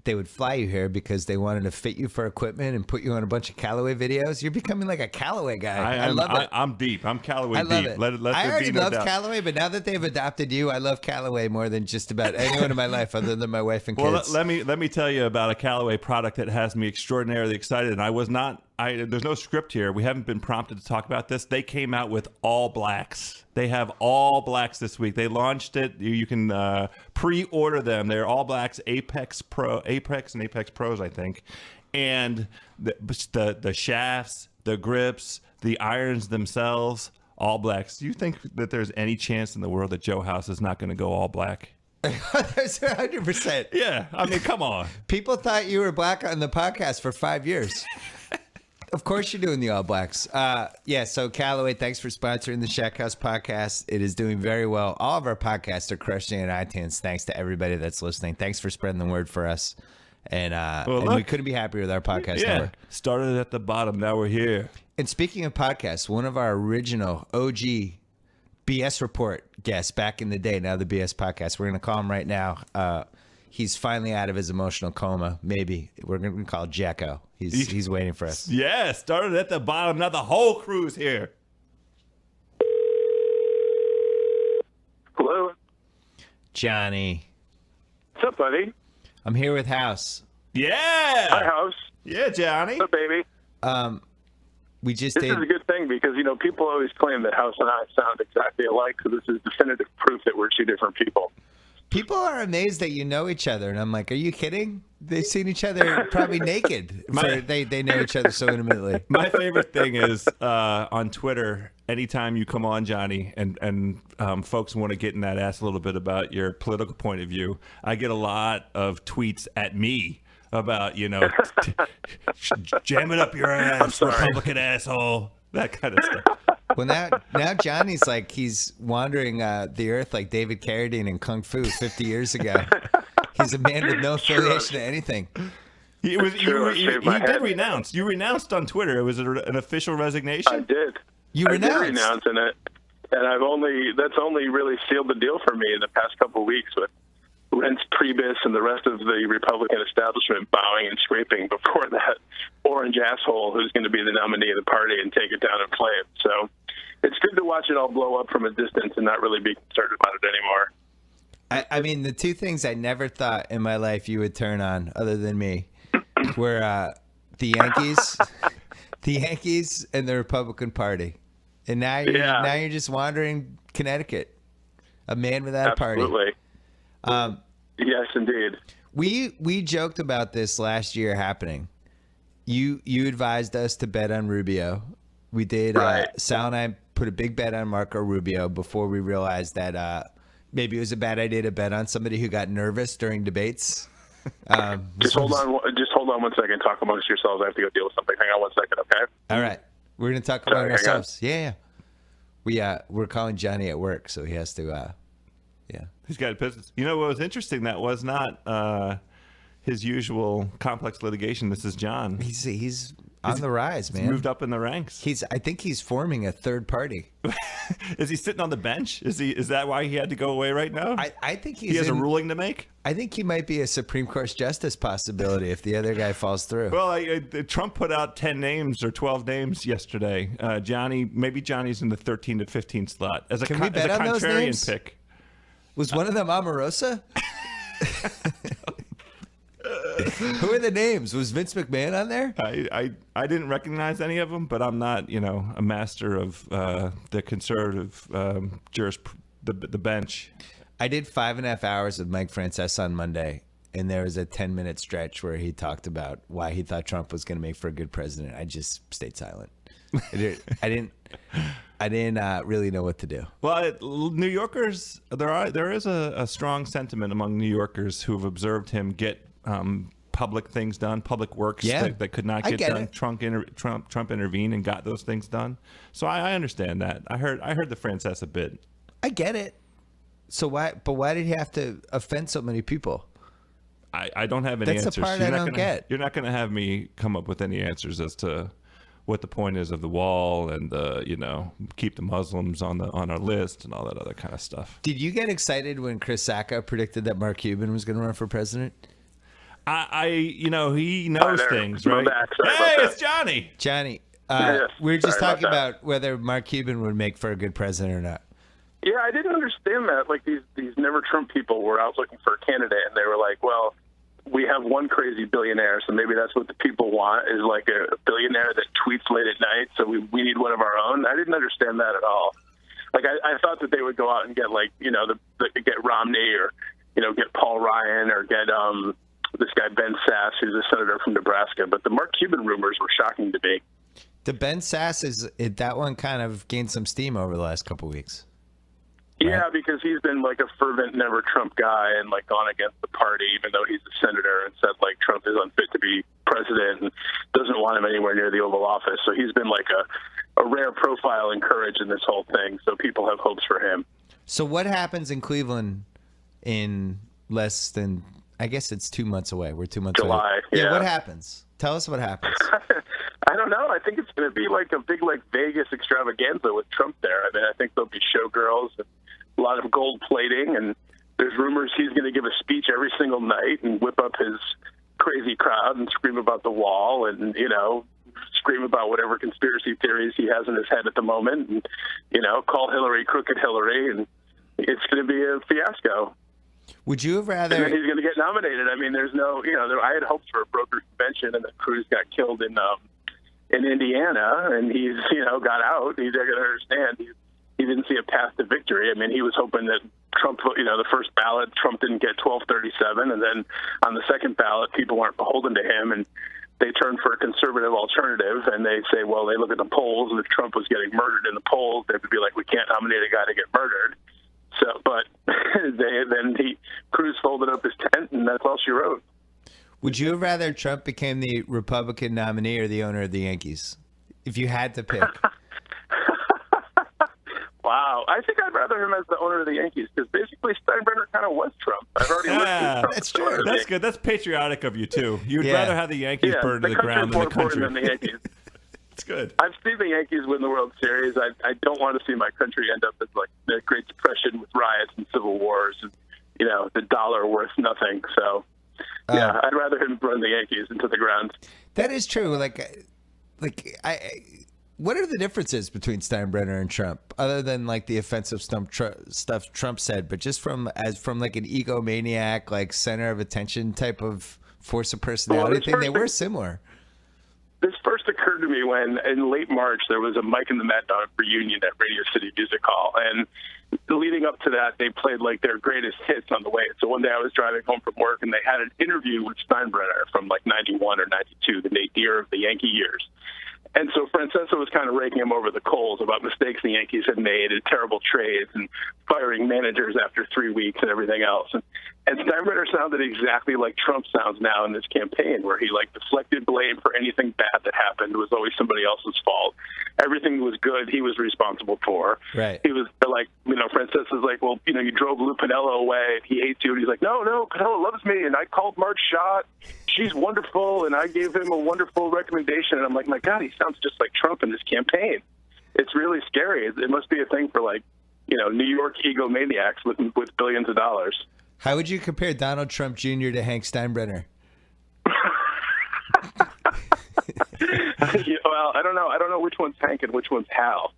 they would fly you here because they wanted to fit you for equipment and put you on a bunch of Callaway videos. You're becoming like a Callaway guy. I love it. I'm deep. I'm Callaway deep. I love it. I already loved Callaway, but now that they've adopted you, I love Callaway more than just about anyone in my life other than my wife and kids. Well, let me tell you about a Callaway product that has me extraordinarily excited. And I was not there's no script here. We haven't been prompted to talk about this. They came out with all blacks. They have all blacks this week. They launched it. You can pre-order them. They're all blacks, Apex and Apex Pros, I think. And the shafts, the grips, the irons themselves, all blacks. Do you think that there's any chance in the world that Joe House is not going to go all black? That's 100%. Yeah, I mean, come on. People thought you were black on the podcast for 5 years. Of course you're doing the All Blacks. So Callaway, thanks for sponsoring the Shack House podcast. It is doing very well. All of our podcasts are crushing it on iTunes. Thanks to everybody that's listening. Thanks for spreading the word for us. And, we couldn't be happier with our podcast network. Started at the bottom. Now we're here. And speaking of podcasts, one of our original OG BS Report guests back in the day, now the BS podcast, we're going to call him right now. He's finally out of his emotional coma. Maybe we're going to call JackO. He's waiting for us. Yeah, started at the bottom. Now the whole crew's here. Hello. Johnny. What's up, buddy? I'm here with House. Yeah. Hi, House. Yeah, Johnny. What's up, baby? We just This is a good thing because, people always claim that House and I sound exactly alike, so this is definitive proof that we're two different people. People are amazed that you know each other, and I'm like, are you kidding? They've seen each other probably naked. They know each other so intimately. My favorite thing is on Twitter, anytime you come on, Johnny, and folks want to get in that ass a little bit about your political point of view, I get a lot of tweets at me about, jam it up your ass, Republican asshole, that kind of stuff. Well, now Johnny's like he's wandering the earth like David Carradine in Kung Fu 50 years ago. He's a man with no affiliation to anything. He did renounce. You renounced on Twitter. Was it an official resignation? I did. You renounced? I did renounce in it, and that's only really sealed the deal for me in the past couple of weeks with Reince Priebus and the rest of the Republican establishment bowing and scraping before that orange asshole who's going to be the nominee of the party and take it down in flames. So it's good to watch it all blow up from a distance and not really be concerned about it anymore. I mean, the two things I never thought in my life you would turn on, other than me, were the Yankees and the Republican Party. And now you're just wandering Connecticut, a man without a party. Absolutely. Yes, indeed. We joked about this last year happening. You advised us to bet on Rubio. We did. Right. Sal and I put a big bet on Marco Rubio before we realized that maybe it was a bad idea to bet on somebody who got nervous during debates. Just hold on 1 second. Talk amongst yourselves. I have to go deal with something. Hang on 1 second, okay? All right. We're going to talk about ourselves. Yeah. We're calling Johnny at work, so he has to. Yeah. He's got business. You know what was interesting? That was not his usual complex litigation. This is John. He's on the rise, man. He's moved up in the ranks. I think he's forming a third party. Is he sitting on the bench? Is that why he had to go away right now? I think he has a ruling to make. I think he might be a Supreme Court justice possibility if the other guy falls through. Well, Trump put out 10 names or 12 names yesterday. Maybe Johnny's in the 13 to 15 slot as a contrarian pick. Was one of them Omarosa? Who are the names? Was Vince McMahon on there? I didn't recognize any of them, but I'm not, a master of the conservative the bench. I did 5.5 hours with Mike Francesa on Monday, and there was a 10-minute stretch where he talked about why he thought Trump was going to make for a good president. I just stayed silent. I didn't really know what to do. Well, New Yorkers, there is a strong sentiment among New Yorkers who have observed him get public things done, public works that could not get done. Trump intervened and got those things done. So I understand that. I heard the Francesa bit. I get it. So why did he have to offend so many people? I don't have any answers. That's the part I don't get. You're not going to have me come up with any answers as to what the point is of the wall and keep the Muslims on our list and all that other kind of stuff. Did you get excited when Chris Sacca predicted that Mark Cuban was going to run for president? He knows things, right? Hey, it's Johnny. Johnny, we were just talking about whether Mark Cuban would make for a good president or not. Yeah, I didn't understand that. Like these never Trump people were out looking for a candidate, and they were like, well, we have one crazy billionaire, so maybe that's what the people want, is like a billionaire that tweets late at night, so we need one of our own. I didn't understand that at all. Like, I thought that they would go out and get, like, you know, get Romney, or, you know, get Paul Ryan, or get this guy Ben Sass, who's a senator from Nebraska. But the Mark Cuban rumors were shocking to me. The Ben Sass, that one kind of gained some steam over the last couple of weeks. Yeah, right? because he's been like a fervent never Trump guy and like gone against the party, even though he's a senator, and said like Trump is unfit to be president and doesn't want him anywhere near the Oval Office. So he's been like a rare profile and courage in this whole thing. So people have hopes for him. So what happens in Cleveland in less than, I guess it's 2 months away. We're 2 months away. July. Yeah. What happens? Tell us what happens. I don't know. I think it's going to be like a big like Vegas extravaganza with Trump there. I mean, I think there'll be showgirls and a lot of gold plating, and there's rumors he's going to give a speech every single night and whip up his crazy crowd and scream about the wall and, you know, scream about whatever conspiracy theories he has in his head at the moment and, you know, call Hillary crooked Hillary, and it's going to be a fiasco. Would you have rather? And then he's going to get nominated. I mean, there's no, you know, I had hopes for a broker convention, and then Cruz got killed in Indiana, and he's, you know, got out. He's not going to understand. He didn't see a path to victory. I mean, he was hoping that Trump, you know, the first ballot, Trump didn't get 1237, and then on the second ballot, people weren't beholden to him, and they turned for a conservative alternative, and they say, well, they look at the polls, and if Trump was getting murdered in the polls, they would be like, we can't nominate a guy to get murdered. So, but Cruz folded up his tent, and that's all she wrote. Would you have rather Trump became the Republican nominee or the owner of the Yankees, if you had to pick? Wow. I think I'd rather him as the owner of the Yankees, because basically Steinbrenner kind of was Trump. I've already listed Trump. That's true. That's good. That's patriotic of you, too. You'd rather have the Yankees burn to the ground than the country. Than the Yankees. It's good. I've seen the Yankees win the World Series. I don't want to see my country end up as like the Great Depression with riots and civil wars and, you know, the dollar worth nothing. So, yeah, I'd rather him run the Yankees into the ground. That is true. What are the differences between Steinbrenner and Trump, other than like the offensive stuff Trump said, but just from like an egomaniac, like center of attention type of force of personality thing? They were similar. This first occurred to me when, in late March, there was a Mike and the Mad Dog reunion at Radio City Music Hall. And leading up to that, they played, like, their greatest hits on the way. So one day I was driving home from work, and they had an interview with Steinbrenner from, like, 91 or 92, the nadir of the Yankee years. And so Francesa was kind of raking him over the coals about mistakes the Yankees had made and terrible trades and firing managers after 3 weeks and everything else. And Steinbrenner sounded exactly like Trump sounds now in this campaign, where he like deflected blame for anything bad that happened. It was always somebody else's fault. Everything was good he was responsible for. Right. He was like, you know, Francesa's like, well, you know, you drove Lou Piniella away. He hates you. And he's like, no, Piniella loves me. And I called Marge Schott. She's wonderful. And I gave him a wonderful recommendation. And I'm like, my God, he sounds just like Trump in this campaign. It's really scary. It must be a thing for, like, you know, New York egomaniacs with billions of dollars. How would you compare Donald Trump Jr. to Hank Steinbrenner? Well, I don't know. I don't know which one's Hank and which one's Hal.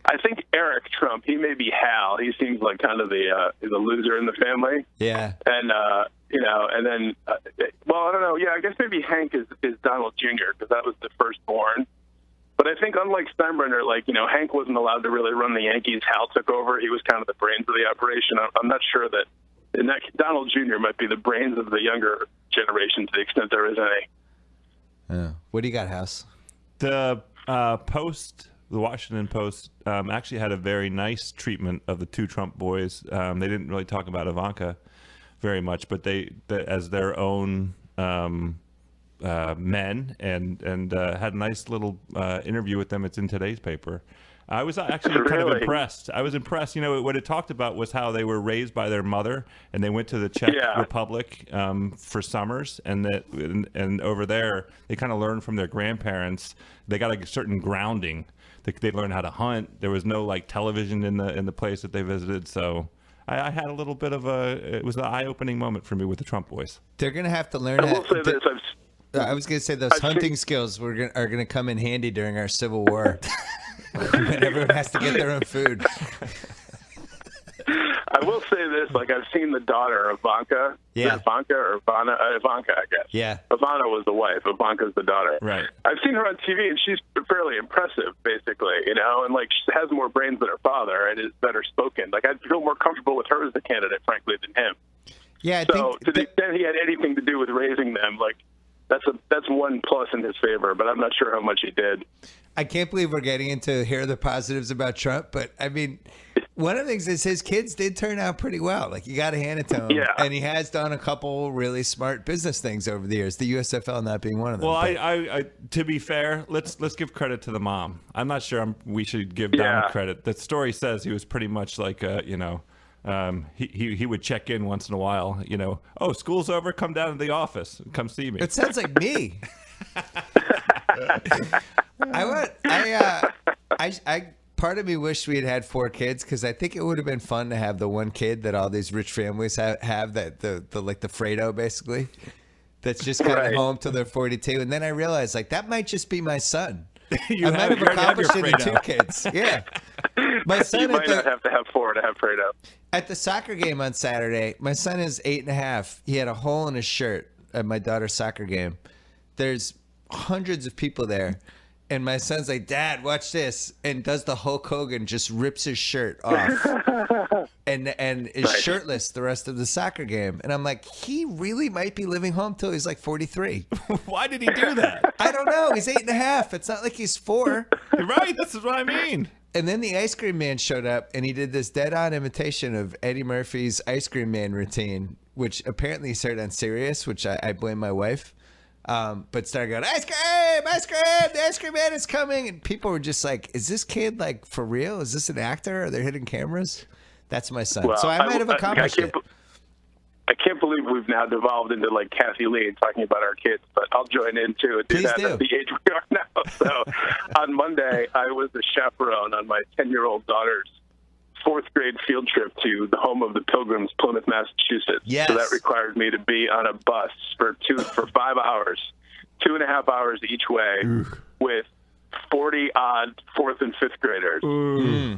I think Eric Trump, he may be Hal. He seems like kind of the loser in the family. Yeah. And, you know, and then, well, I don't know. Yeah, I guess maybe Hank is Donald Jr., because that was the firstborn. But I think unlike Steinbrenner, like, you know, Hank wasn't allowed to really run the Yankees. Hal took over. He was kind of the brains of the operation. I'm not sure that, in that Donald Jr. might be the brains of the younger generation to the extent there is any. What do you got, House? The Washington Post, actually had a very nice treatment of the two Trump boys. They didn't really talk about Ivanka very much, but they as their own men, and had a nice little interview with them. It's in today's paper. I was actually kind of impressed. I was impressed. You know, what it talked about was how they were raised by their mother, and they went to the Czech Republic for summers, and over there they kind of learned from their grandparents. They got a certain grounding. They learned how to hunt. There was no like television in the place that they visited, so I had a little bit of it was an eye-opening moment for me with the Trump boys. They're gonna have to learn. I will say this. I was gonna say those hunting skills are gonna come in handy during our Civil War. When everyone has to get their own food. I will say this. this. Like, I've seen the daughter, Ivanka. Yeah. Is it Ivanka or Ivana? Ivanka, I guess. Yeah. Ivana was the wife. Ivanka's the daughter. Right. I've seen her on TV, and she's fairly impressive, basically, you know, and, like, she has more brains than her father and is better spoken. Like, I'd feel more comfortable with her as the candidate, frankly, than him. Yeah, I So, think to the extent he had anything to do with raising them, like, that's one plus in his favor, but I'm not sure how much he did. I can't believe we're getting into here are the positives about Trump, but I mean, one of the things is his kids did turn out pretty well. Like, you got to hand it to him. Yeah. And he has done a couple really smart business things over the years, the USFL not being one of them. Well, but- I to be fair, let's give credit to the mom. I'm not sure we should give Donald credit. The story says he was pretty much like, he would check in once in a while. You know, oh, school's over, come down to the office, come see me. It sounds like me. Part of me wished we had 4 kids because I think it would have been fun to have the one kid that all these rich families have that the like the Fredo basically, that's just kind of home till they're 42, and then I realized like that might just be my son. I might have accomplished it in 2 kids. Yeah, my son. You might not have to have 4 to have Fredo. At the soccer game on Saturday, my son is 8.5. He had a hole in his shirt at my daughter's soccer game. There's hundreds of people there. And my son's like, Dad, watch this. And does the Hulk Hogan, just rips his shirt off and is shirtless the rest of the soccer game. And I'm like, he really might be living home till he's like 43. Why did he do that? I don't know. He's 8.5. It's not like he's 4. Right. This is what I mean. And then the ice cream man showed up and he did this dead-on imitation of Eddie Murphy's ice cream man routine, which apparently he's heard on Sirius, which I blame my wife. But started going, ice cream, the ice cream man is coming. And people were just like, is this kid like for real? Is this an actor? Are there hidden cameras? That's my son. Well, so I might have accomplished it. I can't believe we've now devolved into like Kathy Lee talking about our kids, but I'll join in too and do that at the age we are now. So on Monday, I was the chaperone on my 10-year-old daughter's 4th grade field trip to the home of the Pilgrims, Plymouth, Massachusetts. Yes. So that required me to be on a bus for 5 hours, 2.5 hours each way, with 40-odd 4th and 5th graders.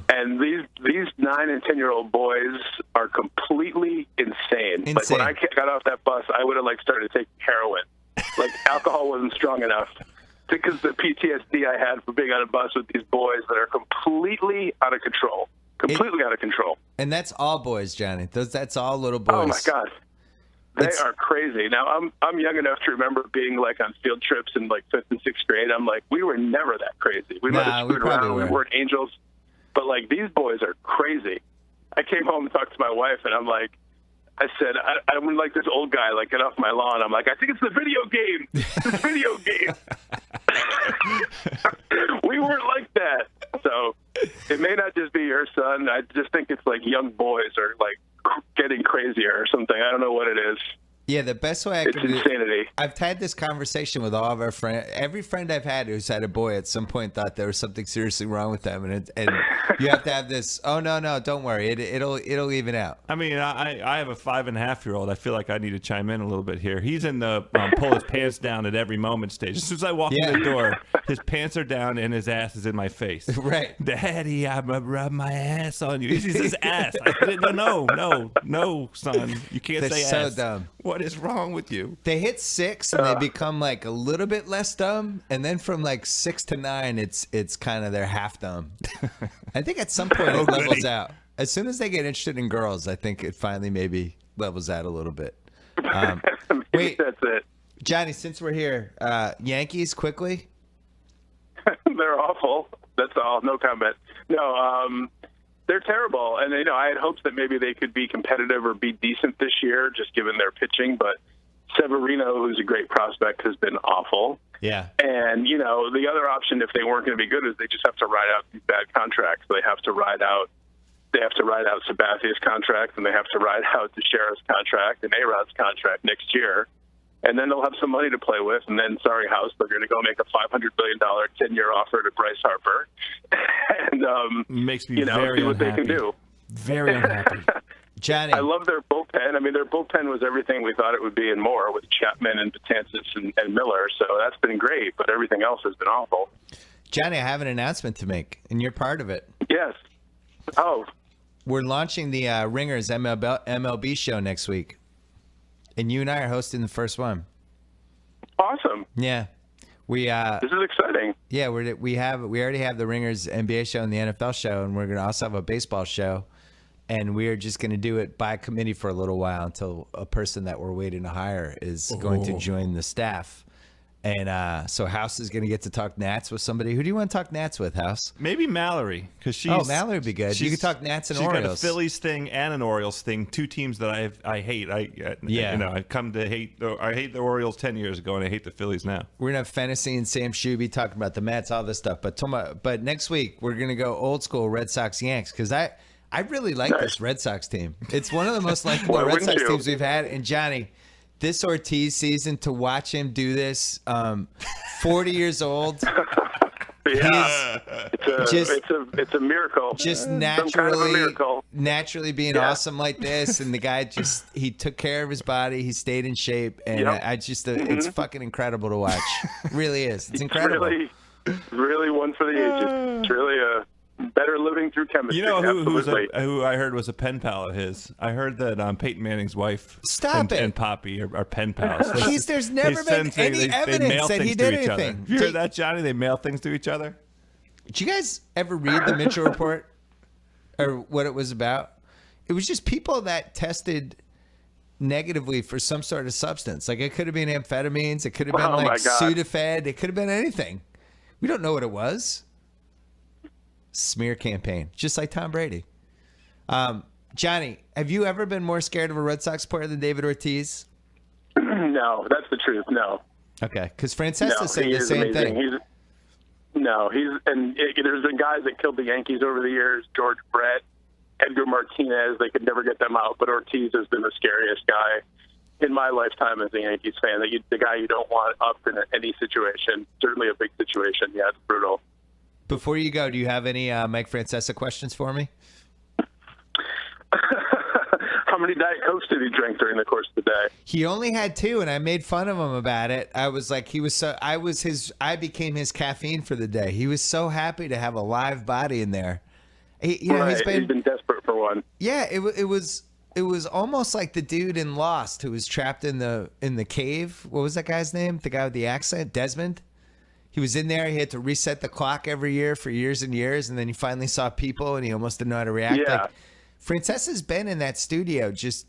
And these 9 and 10-year-old boys are completely insane. Like when I got off that bus, I would have like started taking heroin. Like alcohol wasn't strong enough because the PTSD I had for being on a bus with these boys that are completely out of control. Completely out of control. And that's all boys, Johnny. That's all little boys. Oh my God. They are crazy. Now I'm young enough to remember being like on field trips in like 5th and 6th grade. I'm like, we were never that crazy. We might have screwed around. We weren't angels. But like these boys are crazy. I came home and talked to my wife and I said, I'm like this old guy, like get off my lawn. I'm like, I think it's the video game. It's the video game. We weren't like that. So it may not just be your son. I just think it's like young boys are like getting crazier or something. I don't know what it is. Yeah, the best way It's insanity. I've had this conversation with all of our friends. Every friend I've had who's had a boy at some point thought there was something seriously wrong with them, and you have to have this. Oh no, don't worry, it'll even out. I mean, I have a 5.5-year-old. I feel like I need to chime in a little bit here. He's in the pull his pants down at every moment stage. As soon as I walk in the door, his pants are down and his ass is in my face. Right, Daddy, I'm gonna rub my ass on you. He says ass. I said, no, son, you can't say so ass. Dumb. What is wrong with you? They hit 6 and they become like a little bit less dumb, and then from like 6 to 9, it's kind of they're half dumb. I think at some point it levels out. As soon as they get interested in girls, I think it finally maybe levels out a little bit. Wait, that's it. Johnny, since we're here, Yankees quickly. They're awful. That's all. No comment. No, they're terrible. And, I had hopes that maybe they could be competitive or be decent this year, just given their pitching. But Severino, who's a great prospect, has been awful. Yeah. And, the other option, if they weren't going to be good, is they just have to ride out these bad contracts. They have to ride out Sabathia's contract, and they have to ride out Teixeira's contract and A-Rod's contract next year. And then they'll have some money to play with. And then, sorry, House, they're going to go make a $500 billion 10-year offer to Bryce Harper. And, makes me very see what unhappy. They can do. Very unhappy. Johnny. I love their bullpen. I mean, their bullpen was everything we thought it would be and more with Chapman and Betances and Miller. So that's been great, but everything else has been awful. Johnny, I have an announcement to make, and you're part of it. Yes. Oh, we're launching the Ringers MLB show next week, and you and I are hosting the first one. Awesome. Yeah, we. This is exciting. Yeah, we already have the Ringers NBA show and the NFL show, and we're gonna also have a baseball show, and we are just gonna do it by committee for a little while until a person that we're waiting to hire is going to join the staff. And so House is going to get to talk Nats with somebody. Who do you want to talk Nats with, House? Maybe Mallory, because she's. Oh, Mallory would be good. You could talk Nats and Orioles. She's got a Phillies thing and an Orioles thing. Two teams that I hate. I come to hate. I hate the Orioles 10 years ago, and I hate the Phillies now. We're gonna have Fennessy and Sam Shuby talking about the Mets, all this stuff. But next week we're gonna go old school Red Sox Yanks because I really like this Red Sox team. It's one of the most likable Red Sox teams we've had. And Johnny, this Ortiz season, to watch him do this, 40 years old. Yeah, it's a miracle. Just Some kind of a miracle. naturally being awesome like this, and the guy he took care of his body. He stayed in shape, and it's fucking incredible to watch. It really is. It's incredible. Really one for the ages. It's really a better living through chemistry. You know who I heard was a pen pal of his? I heard that Peyton Manning's wife and Poppy are pen pals. There's never been any evidence that he did anything. You heard that, Johnny? They mail things to each other. Did you guys ever read the Mitchell Report or what it was about? It was just people that tested negatively for some sort of substance. Like it could have been amphetamines. It could have been Sudafed. It could have been anything. We don't know what it was. Smear campaign, just like Tom Brady. Johnny, have you ever been more scared of a Red Sox player than David Ortiz? No, that's the truth. No. Okay, because Francesa said the same thing. There's been guys that killed the Yankees over the years. George Brett, Edgar Martinez. They could never get them out, but Ortiz has been the scariest guy in my lifetime as a Yankees fan. The guy you don't want up in any situation. Certainly a big situation. Yeah, it's brutal. Before you go, do you have any Mike Francesa questions for me? How many Diet Cokes did he drink during the course of the day? He only had 2, and I made fun of him about it. I was like, I became his caffeine for the day. He was so happy to have a live body in there. He's been desperate for one. Yeah, it was almost like the dude in Lost who was trapped in the cave. What was that guy's name? The guy with the accent, Desmond. He was in there. He had to reset the clock every year for years and years, and then he finally saw people, and he almost didn't know how to react. Yeah. Like, Francesa's been in that studio just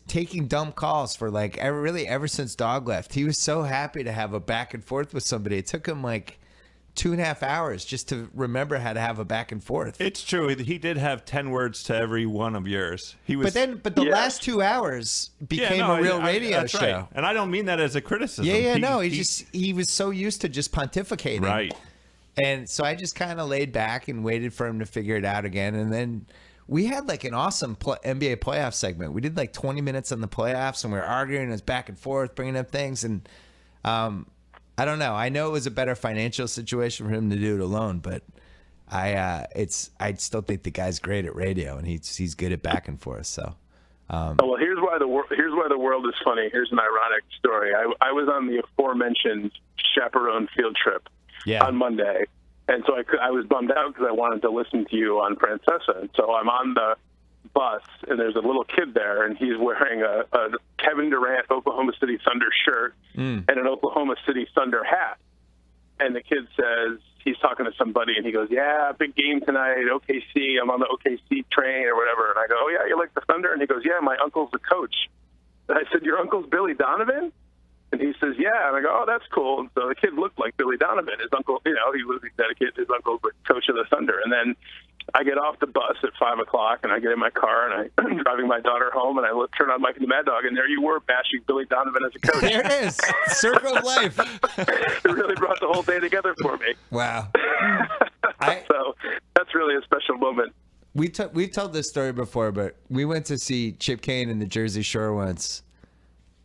taking dumb calls for ever since Dog left. He was so happy to have a back and forth with somebody. It took him 2.5 hours just to remember how to have a back and forth. It's true. He did have 10 words to every one of yours. But the last 2 hours became a real radio show. Right. And I don't mean that as a criticism. He was so used to just pontificating. Right. And so I just kind of laid back and waited for him to figure it out again. And then we had an awesome NBA playoff segment. We did 20 minutes on the playoffs, and we were arguing us back and forth, bringing up things. And I don't know. I know it was a better financial situation for him to do it alone, but I still think the guy's great at radio, and he's good at back and forth. So, well, here's why the world is funny. Here's an ironic story. I was on the aforementioned chaperone field trip on Monday, and so I was bummed out because I wanted to listen to you on Francesa. And so I'm on the bus, and there's a little kid there, and he's wearing a Kevin Durant Oklahoma City Thunder shirt and an Oklahoma City Thunder hat. And the kid says, he's talking to somebody, and he goes, yeah, big game tonight, OKC. I'm on the OKC train or whatever. And I go, oh, yeah, you like the Thunder? And he goes, yeah, my uncle's the coach. And I said, your uncle's Billy Donovan? And he says, yeah. And I go, oh, that's cool. And so the kid looked like Billy Donovan. His uncle, he was dedicated. His uncle's the coach of the Thunder. And then I get off the bus at 5 o'clock, and I get in my car, and I'm driving my daughter home, and I turn on Mike and the Mad Dog, and there you were, bashing Billy Donovan as a coach. There it is. Circle of life. It really brought the whole day together for me. Wow. So that's really a special moment. We've told this story before, but we went to see Chip Kane in the Jersey Shore once,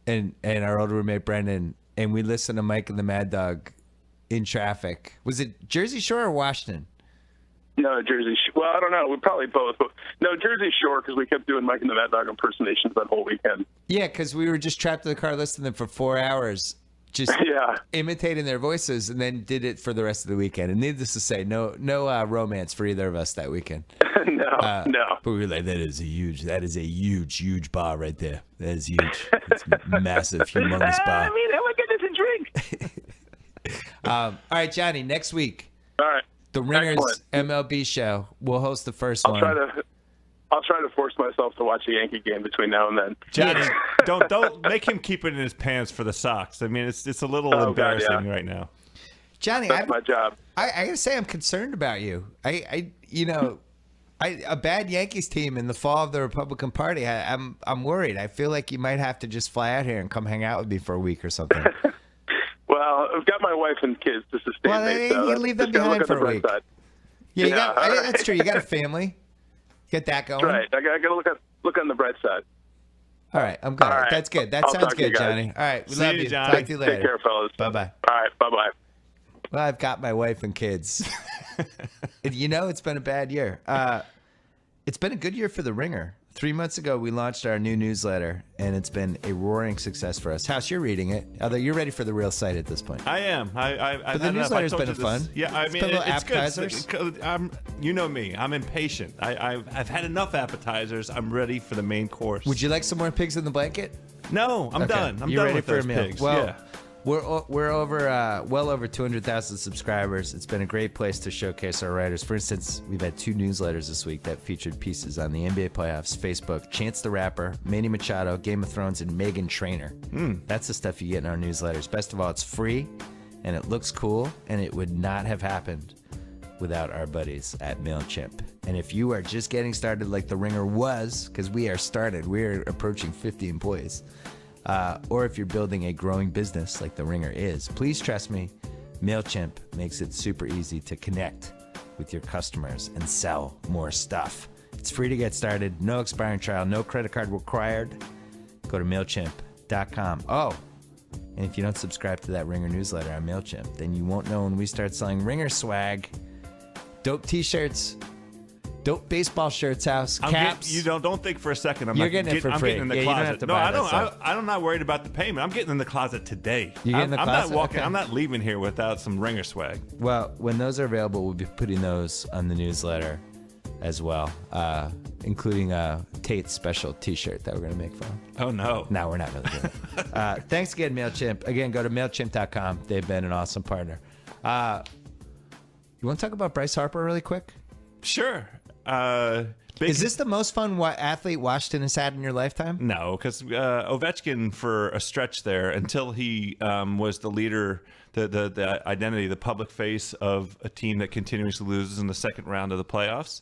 and our old roommate Brendan, and we listened to Mike and the Mad Dog in traffic. Was it Jersey Shore or Washington? No, Jersey Shore. Well, I don't know. We probably both. But no, Jersey Shore, because we kept doing Mike and the Mad Dog impersonations that whole weekend. Yeah, because we were just trapped in the car listening to them for 4 hours. just Yeah. imitating their voices, and then did it for the rest of the weekend. And needless to say, no romance for either of us that weekend. No. But we were like, that is a huge bar right there. That is huge. It's massive, humongous bar. I mean, how am I getting this a drink? All right, Johnny, next week, All right. the Ringers Excellent. MLB show. We'll host the first one. I'll try to force myself to watch a Yankee game between now and then. Johnny, don't make him keep it in his pants for the Sox. I mean, it's a little embarrassing right now. Johnny, That's my job. I gotta say, I'm concerned about you. A bad Yankees team in the fall of the Republican Party. I'm worried. I feel like you might have to just fly out here and come hang out with me for a week or something. Well, I've got my wife and kids to sustain Well, me. you leave them just gotta behind look for at a the bright week. side. Yeah, all right. that's true. You got a family. Get that going. That's right. I got to look on the bright side. All right, I'm good. All right. That's good. That I'll sounds talk to you good, guys. Johnny. All right, we See love you, you. Johnny. Talk to you later. Take care, fellas. Bye-bye. All right. Bye-bye. Well, I've got my wife and kids. It's been a bad year. It's been a good year for The Ringer. 3 months ago, we launched our new newsletter, and it's been a roaring success for us. House, you're reading it, although you're ready for the real site at this point. I am. But the newsletter's been fun. Yeah, I It's mean, been little it's appetizers. good. You know me. I'm impatient. I've had enough appetizers. I'm ready for the main course. Would you like some more pigs in the blanket? No, I'm Okay. done. I'm You done ready with for those a meal? pigs. Well, yeah. we're over well over 200,000 subscribers. It's been a great place to showcase our writers. For instance, we've had 2 newsletters this week that featured pieces on the NBA playoffs, Facebook, Chance the Rapper, Manny Machado, Game of Thrones, and Meghan Trainor. That's the stuff you get in our newsletters. Best of all, it's free, and it looks cool, and it would not have happened without our buddies at MailChimp. And if you are just getting started like The Ringer was, because we're approaching 50 employees, or if you're building a growing business like The Ringer is, please trust me, MailChimp makes it super easy to connect with your customers and sell more stuff. It's free to get started, no expiring trial, no credit card required. Go to MailChimp.com. Oh, and if you don't subscribe to that Ringer newsletter on MailChimp, then you won't know when we start selling Ringer swag, dope t-shirts, dope baseball shirts, House, caps. Don't think for a second. You're getting it for I'm free. getting in the Yeah, you don't closet. have to No, buy I that don't. stuff. I'm not worried about the payment. I'm getting in the closet today. You get in the I'm closet? not walking. Okay. I'm not leaving here without some Ringer swag. Well, when those are available, we'll be putting those on the newsletter as well, including Tate's special t-shirt that we're going to make for him. Oh no. No, we're not really doing it. Thanks again, MailChimp. Again, go to MailChimp.com. They've been an awesome partner. You want to talk about Bryce Harper really quick? Sure. Is this the most fun athlete Washington has had in your lifetime? No, because Ovechkin, for a stretch there, until he was the leader, the identity, the public face of a team that continuously loses in the second round of the playoffs,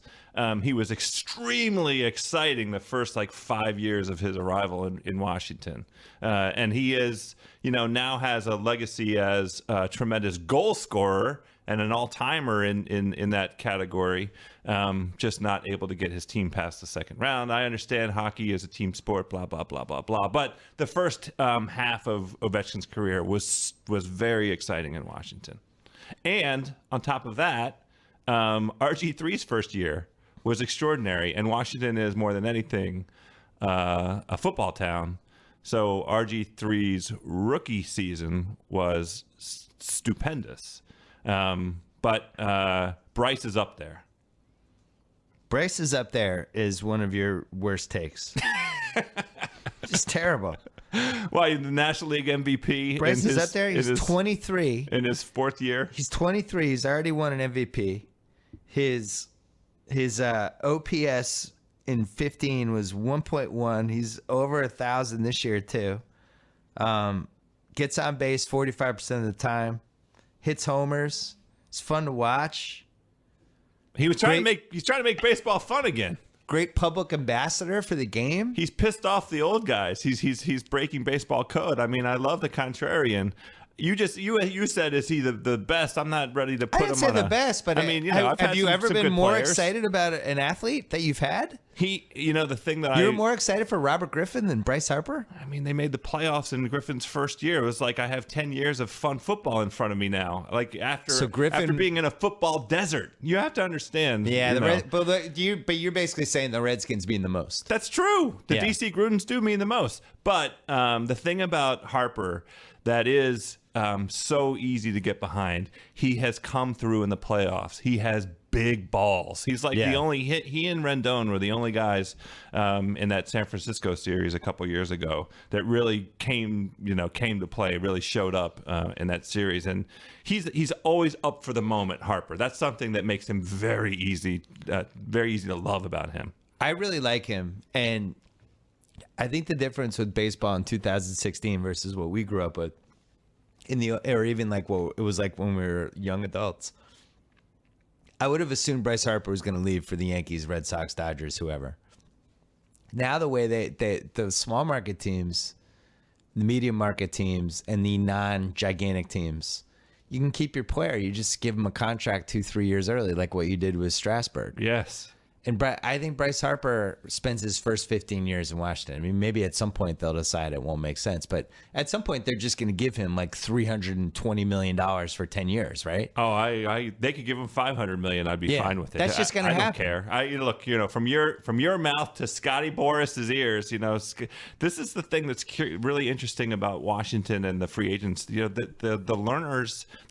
he was extremely exciting the first 5 years of his arrival in Washington. And he is, now has a legacy as a tremendous goal scorer and an all-timer in that category, just not able to get his team past the second round. I understand hockey is a team sport, blah, blah, blah, blah, blah. But the first half of Ovechkin's career was very exciting in Washington. And on top of that, RG3's first year was extraordinary. And Washington is, more than anything, a football town. So RG3's rookie season was stupendous. But Bryce is up there. Bryce is up there is one of your worst takes. Just terrible. Why, the National League MVP? Bryce is up there. He's 23. In his fourth year? He's 23. He's already won an MVP. His OPS in 15 was 1.1. He's over 1,000 this year too. Gets on base 45% of the time. Hits homers. It's fun to watch. He's trying to make baseball fun again. Great public ambassador for the game. He's pissed off the old guys. He's breaking baseball code. I mean, I love the contrarian. You said, is he the best? I'm not ready to put him on. I didn't say the best, but I mean, have had you some ever been good more players. excited about an athlete that you've had? The thing that You're more excited for Robert Griffin than Bryce Harper? I mean, they made the playoffs in Griffin's first year. It was like I have 10 years of fun football in front of me now. Like after being in a football desert, you have to understand. Yeah, but you're basically saying the Redskins mean the most. That's true. The DC Grudens do mean the most. But the thing about Harper that is so easy to get behind, he has come through in the playoffs. He has big balls. He's like the only he and Rendon were the only guys in that San Francisco series a couple years ago that really came to play, really showed up in that series. And he's always up for the moment, Harper. That's something that makes him very easy to love about him. I really like him, and I think the difference with baseball in 2016 versus what we grew up with or even like what it was like when we were young adults, I would have assumed Bryce Harper was going to leave for the Yankees, Red Sox, Dodgers, whoever. Now the way the small market teams, the medium market teams, and the non-gigantic teams, you can keep your player. You just give him a contract 2-3 years early, like what you did with Strasburg. Yes. And I think Bryce Harper spends his first 15 years in Washington. I mean, maybe at some point they'll decide it won't make sense, but at some point they're just going to give him like $320 million for 10 years, right? Oh, they could give him $500 million. I'd be fine with it. That's just going to happen. I don't care. Look, from your mouth to Scotty Boris's ears, this is the thing that's really interesting about Washington and the free agents. The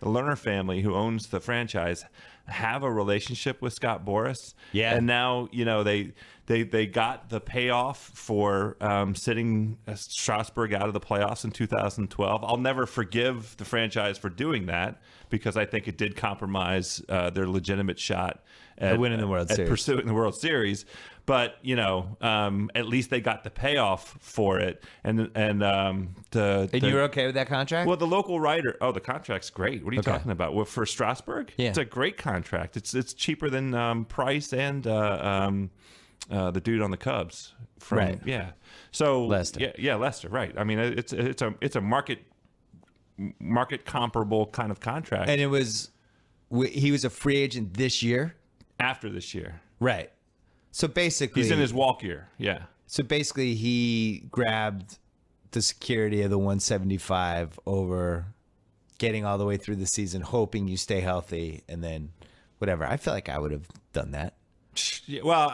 Lerner family who owns the franchise have a relationship with Scott Boras. Yeah. And now, they got the payoff for sitting Strasburg out of the playoffs in 2012. I'll never forgive the franchise for doing that because I think it did compromise their legitimate shot at winning the World Series, pursuing the World Series. But at least they got the payoff for it, and you were okay with that contract? Well, the local writer, the contract's great. What are you talking about? Well, for Strasburg, it's a great contract. It's cheaper than Price and the dude on the Cubs. Right. Yeah. So Lester. Yeah, Lester. Right. I mean, it's a market comparable kind of contract. And he was a free agent this year. After this year. Right. So basically, he's in his walk year. Yeah. So basically, he grabbed the security of the 175 over getting all the way through the season, hoping you stay healthy, and then whatever. I feel like I would have done that. Well,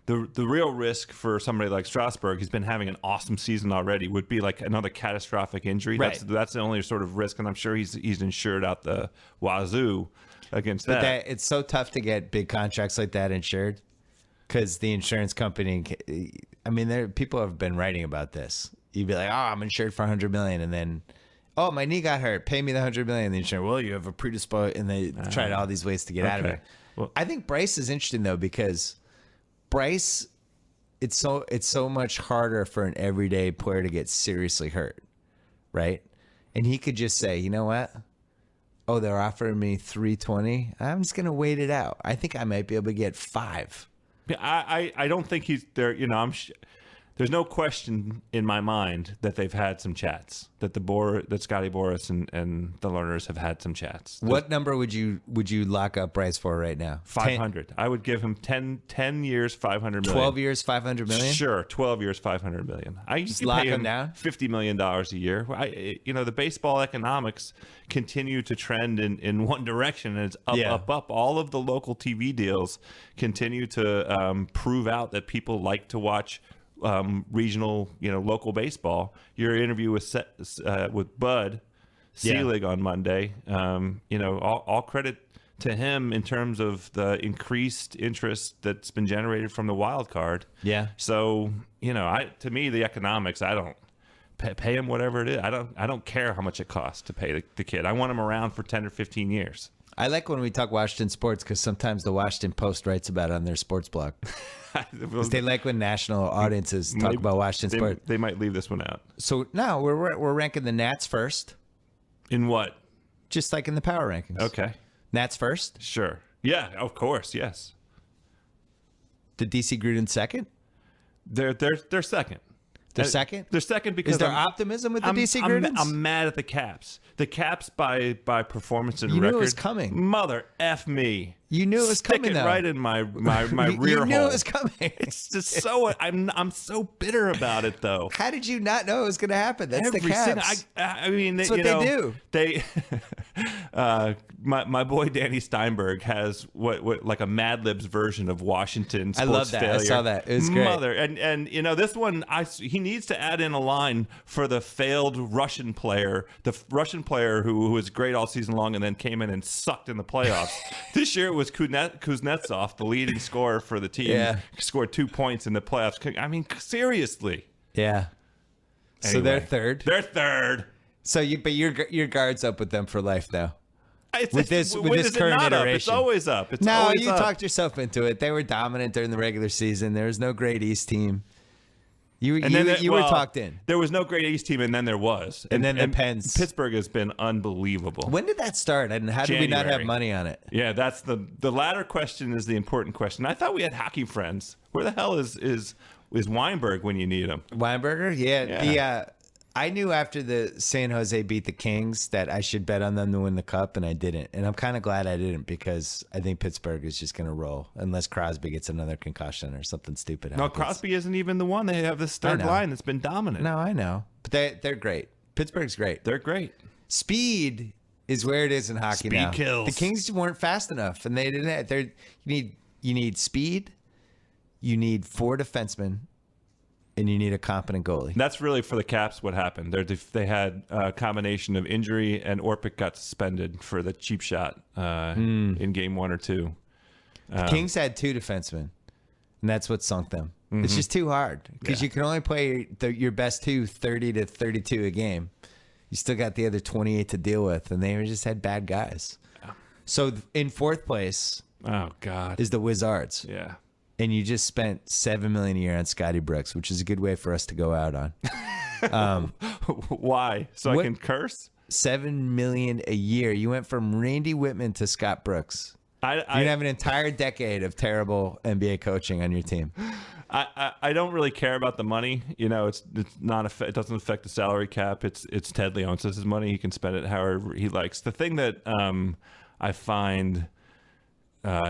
the real risk for somebody like Strasburg, he's been having an awesome season already, would be like another catastrophic injury. Right. That's the only sort of risk, and I'm sure he's insured out the wazoo against that. It's so tough to get big contracts like that insured because the insurance company, I mean, people have been writing about this. You'd be like, I'm insured for $100 million, and then, my knee got hurt, pay me the $100 million. The insurance, well, you have a predisposed, and they tried all these ways to get out of it. Well, I think Bryce is interesting though because Bryce, it's so much harder for an everyday player to get seriously hurt, right? And he could just say, you know what? They're offering me $320. I'm just gonna wait it out. I think I might be able to get $5. Yeah, I don't think he's there. There's no question in my mind that they've had some chats. That Scotty Boras and the Lerners have had some chats. What number would you lock up Bryce for right now? 500. I would give him 10 years, $500 million. 12 years, $500 million. Sure, 12 years, $500 million. I just lock him down. $50 million a year. The baseball economics continue to trend in one direction, and it's up. All of the local TV deals continue to prove out that people like to watch regional, local baseball. Your interview with Bud Selig on Monday, all credit to him in terms of the increased interest that's been generated from the wild card. Yeah. So, to me, the economics, I don't pay him whatever it is. I don't care how much it costs to pay the kid. I want him around for 10 or 15 years. I like when we talk Washington sports because sometimes the Washington Post writes about it on their sports blog. They like when national audiences talk about Washington sports. They might leave this one out. So no, we're ranking the Nats first. In what? Just like in the power rankings. Okay. Nats first? Sure. Yeah, of course. Yes. The DC Gruden second? They're second. They're second? They're second because Is there optimism with the DC Griffin's? I'm mad at the Caps. The Caps by performance and You record. knew it was coming. Mother F me. You knew it was coming, Stick it though. right in my rear hole. You knew it was coming. It's just so I'm so bitter about it though. How did you not know it was going to happen? That's the Caps. I mean, That's what they do. They, my boy Danny Steinberg has what like a Mad Libs version of Washington sports I love that. failure. I saw that. It was great. Mother, and this one he needs to add in a line for the failed Russian player, who was great all season long and then came in and sucked in the playoffs. This year it was Kuznetsov, the leading scorer for the team. Yeah. Scored 2 points in the playoffs. I mean, seriously. Yeah. So Anyway, they're third. They're third. So your guard's up with them for life, though. With this is current it not up? It's iteration. always up. It's No, always you up. talked yourself into it. They were dominant during the regular season. There was no great East team. You were talked in. There was no great East team, and then there was. And then the Pens. Pittsburgh has been unbelievable. When did that start? And how did we not have January. money on it? Yeah, that's the latter question is the important question. I thought we had hockey friends. Where the hell is Weinberg when you need him? Weinberger? Yeah. Yeah. I knew after the San Jose beat the Kings that I should bet on them to win the cup, and I didn't. And I'm kind of glad I didn't because I think Pittsburgh is just going to roll unless Crosby gets another concussion or something stupid happens. No, Crosby isn't even the one. They have this third know. line that's been dominant. No, I know. But they're great. Pittsburgh's great. They're great. Speed is where it is in hockey Speed now. kills. The Kings weren't fast enough, and they didn't. You need speed, you need 4 defensemen, and you need a competent goalie. That's really for the Caps what happened. They had a combination of injury, and Orpik got suspended for the cheap shot in game 1 or 2. The Kings had 2 defensemen, and that's what sunk them. It's just too hard because you can only play your best 2 30 to 32 a game. You still got the other 28 to deal with, and they just had bad guys. Yeah. So in 4th place Oh God. is the Wizards. Yeah. And you just spent $7 million a year on Scotty Brooks, which is a good way for us to go out on. Why? So What- I can curse? $7 million a year. You went from Randy Whitman to Scott Brooks. You're gonna have an entire decade of terrible NBA coaching on your team. I don't really care about the money. You know, it's not it doesn't affect the salary cap. It's Ted Leonsis' his money. He can spend it however he likes. The thing that I find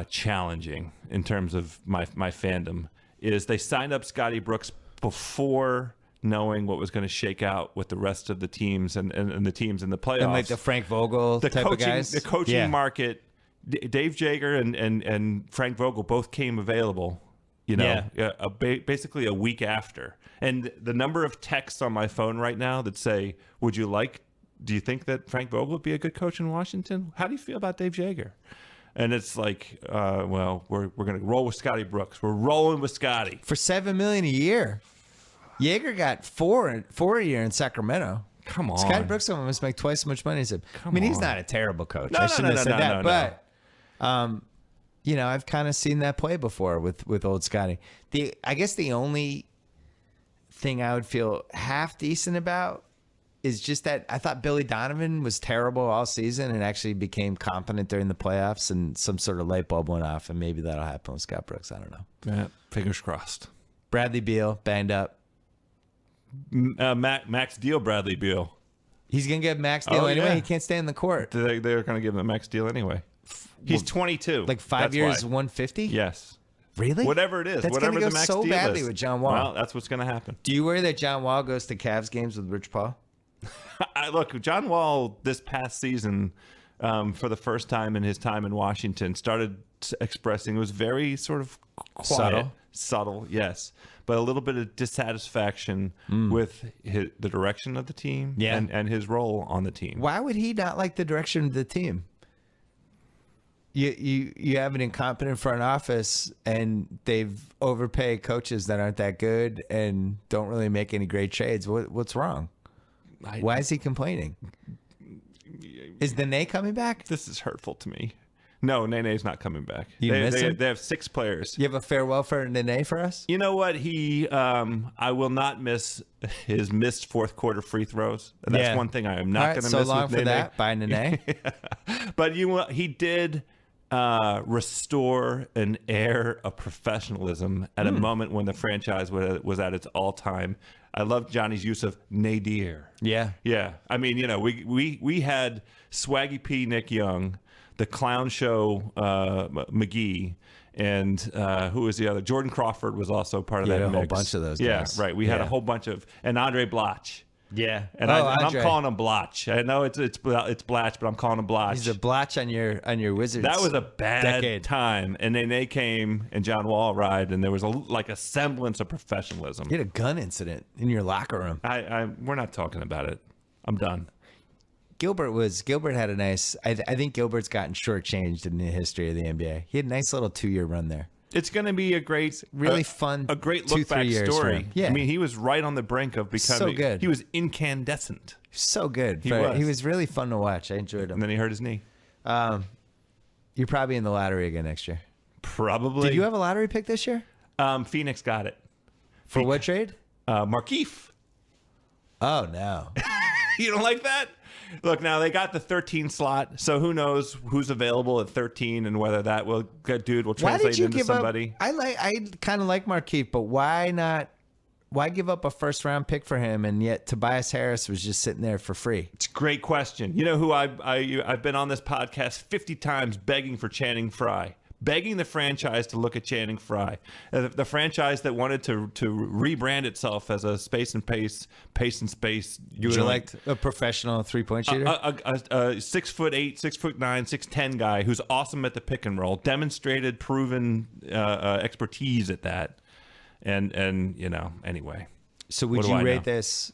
challenging in terms of my fandom is they signed up Scotty Brooks before knowing what was going to shake out with the rest of the teams and the teams in the playoffs. And like the Frank Vogel type of guys. The coaching Yeah. market, Dave Jager and Frank Vogel both came available, you know, basically a week after. And the number of texts on my phone right now that say, do you think that Frank Vogel would be a good coach in Washington? How do you feel about Dave Jager? And it's like, well, we're going to roll with Scotty Brooks. We're rolling with Scotty. For $7 million a year. Yeager got four a year in Sacramento. Come on. Scotty Brooks must make twice as much money as him. Come he's on. not a terrible coach. No, I no, shouldn't no, have said no, that. no, But, you know, I've kind of seen that play before with old Scotty. I guess the only thing I would feel half decent about is just that I thought Billy Donovan was terrible all season and actually became competent during the playoffs, and some sort of light bulb went off, and maybe that'll happen with Scott Brooks. I don't know. Yeah, fingers crossed. Bradley Beal, banged up. Max deal Bradley Beal. He's going to get max deal anyway. yeah. He can't stay in the court. They're going to give him a max deal anyway. He's 22. Like 5 years, 150? Yes. Really? Whatever it is. That's whatever gonna go the max so deal badly is. with John Wall. Well, that's what's going to happen. Do you worry that John Wall goes to Cavs games with Rich Paul? Look, John Wall this past season, for the first time in his time in Washington, started expressing, it was very sort of quiet. Subtle, yes. But a little bit of dissatisfaction with the direction of the team and his role on the team. Why would he not like the direction of the team? You have an incompetent front office, and they've overpaid coaches that aren't that good and don't really make any great trades. What's wrong? Why is he complaining? Is Nene coming back? This is hurtful to me. No, Nene's not coming back. You miss him? They have 6 players. You have a farewell for Nene for us? You know what? I will not miss his missed fourth quarter free throws. And that's one thing I am not going to so miss long with for Nene. that. Bye, Nene. But he did restore an air of professionalism at a moment when the franchise was at its all-time. I love Johnny's use of nadir. Yeah. Yeah. I mean, we had Swaggy P, Nick Young, the Clown Show, McGee, and who was the other? Jordan Crawford was also part of that a mix. whole bunch of those guys. Yeah, right. We had a whole bunch of, and Andre Blatch. Yeah. And I'm calling him Blotch. I know it's Blatch, but I'm calling him Blotch. He's a blotch on your Wizards. That was a bad decade. time. And then they came, and John Wall arrived, and there was a semblance of professionalism. You had a gun incident in your locker room. We're not talking about it. I'm done. Gilbert had a nice. I think Gilbert's gotten shortchanged in the history of the NBA. He had a nice little 2-year run there. It's going to be a great, really fun, a great look back story. Yeah, I mean, he was right on the brink of becoming. So good. He was incandescent. So good. He was really fun to watch. I enjoyed him. And then he hurt his knee. You're probably in the lottery again next year. Probably. Did you have a lottery pick this year? Phoenix got it. For what trade? Markieff. Oh no. You don't like that? Look, now they got the 13 slot, so who knows who's available at 13 and whether that dude will translate into somebody. I kind of like Markieff, but why not? Why give up a first-round pick for him, and yet Tobias Harris was just sitting there for free? It's a great question. You know who I've been on this podcast 50 times begging for Channing Frye. Begging the franchise to look at Channing Frye, the franchise that wanted to rebrand itself as a space and pace and space. You would have liked a professional 3-point shooter, a 6'8", 6'9", 6'10" guy who's awesome at the pick and roll, demonstrated, proven expertise at that, and anyway. So would you rate this?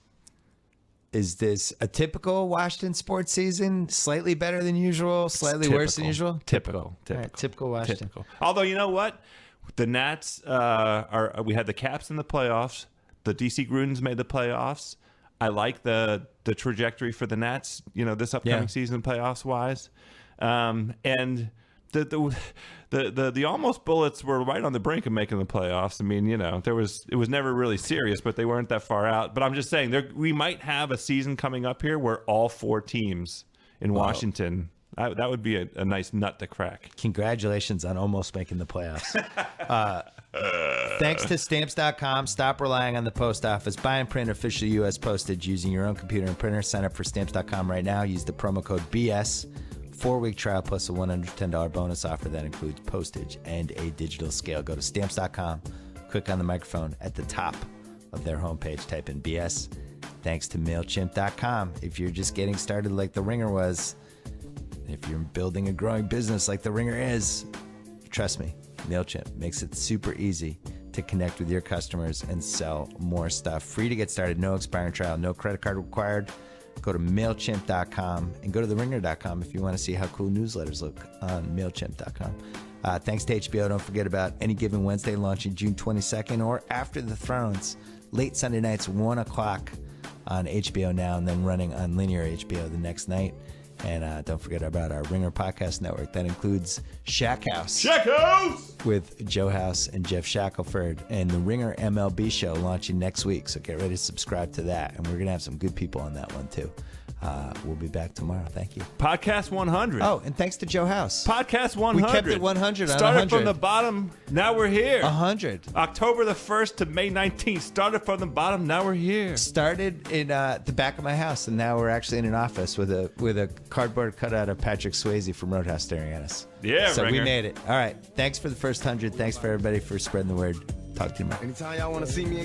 Is this a typical Washington sports season? Slightly better than usual? Slightly worse than usual? Typical. Right, typical Washington. Typical. Although, you know what? The Nats, we had the Caps in the playoffs. The DC Grudens made the playoffs. I like the trajectory for the Nats, this upcoming season playoffs-wise. And the almost Bullets were right on the brink of making the playoffs. I mean, it was never really serious, but they weren't that far out. But I'm just saying, we might have a season coming up here where all 4 teams in Washington, that would be a nice nut to crack. Congratulations on almost making the playoffs. Thanks to Stamps.com. Stop relying on the post office. Buy and print official U.S. postage using your own computer and printer. Sign up for Stamps.com right now. Use the promo code BS. 4-week trial plus a $110 bonus offer that includes postage and a digital scale. Go to Stamps.com, click on the microphone at the top of their homepage, type in BS. Thanks to MailChimp.com. If you're just getting started like The Ringer was, if you're building a growing business like The Ringer is, trust me, MailChimp makes it super easy to connect with your customers and sell more stuff. Free to get started, no expiring trial, no credit card required. Go to MailChimp.com and go to TheRinger.com if you want to see how cool newsletters look on MailChimp.com. Thanks to HBO. Don't forget about Any Given Wednesday launching June 22nd or After the Thrones, late Sunday nights, 1 o'clock on HBO Now and then running on linear HBO the next night. And don't forget about our Ringer Podcast Network. That includes Shack House. Shack House! With Joe House and Jeff Shackelford, and the Ringer MLB show launching next week. So get ready to subscribe to that. And we're going to have some good people on that one, too. We'll be back tomorrow. Thank you. Podcast 100. Oh, and thanks to Joe House. Podcast 100. We kept it 100 on Started 100. from the bottom. Now we're here. 100. October the 1st to May 19th. Started from the bottom. Now we're here. Started in the back of my house, and now we're actually in an office with a cardboard cutout of Patrick Swayze from Roadhouse staring at us. Yeah, so Ringer. we made it. All right. Thanks for the first 100. Thanks for everybody for spreading the word. Talk to you tomorrow. Anytime y'all want to see me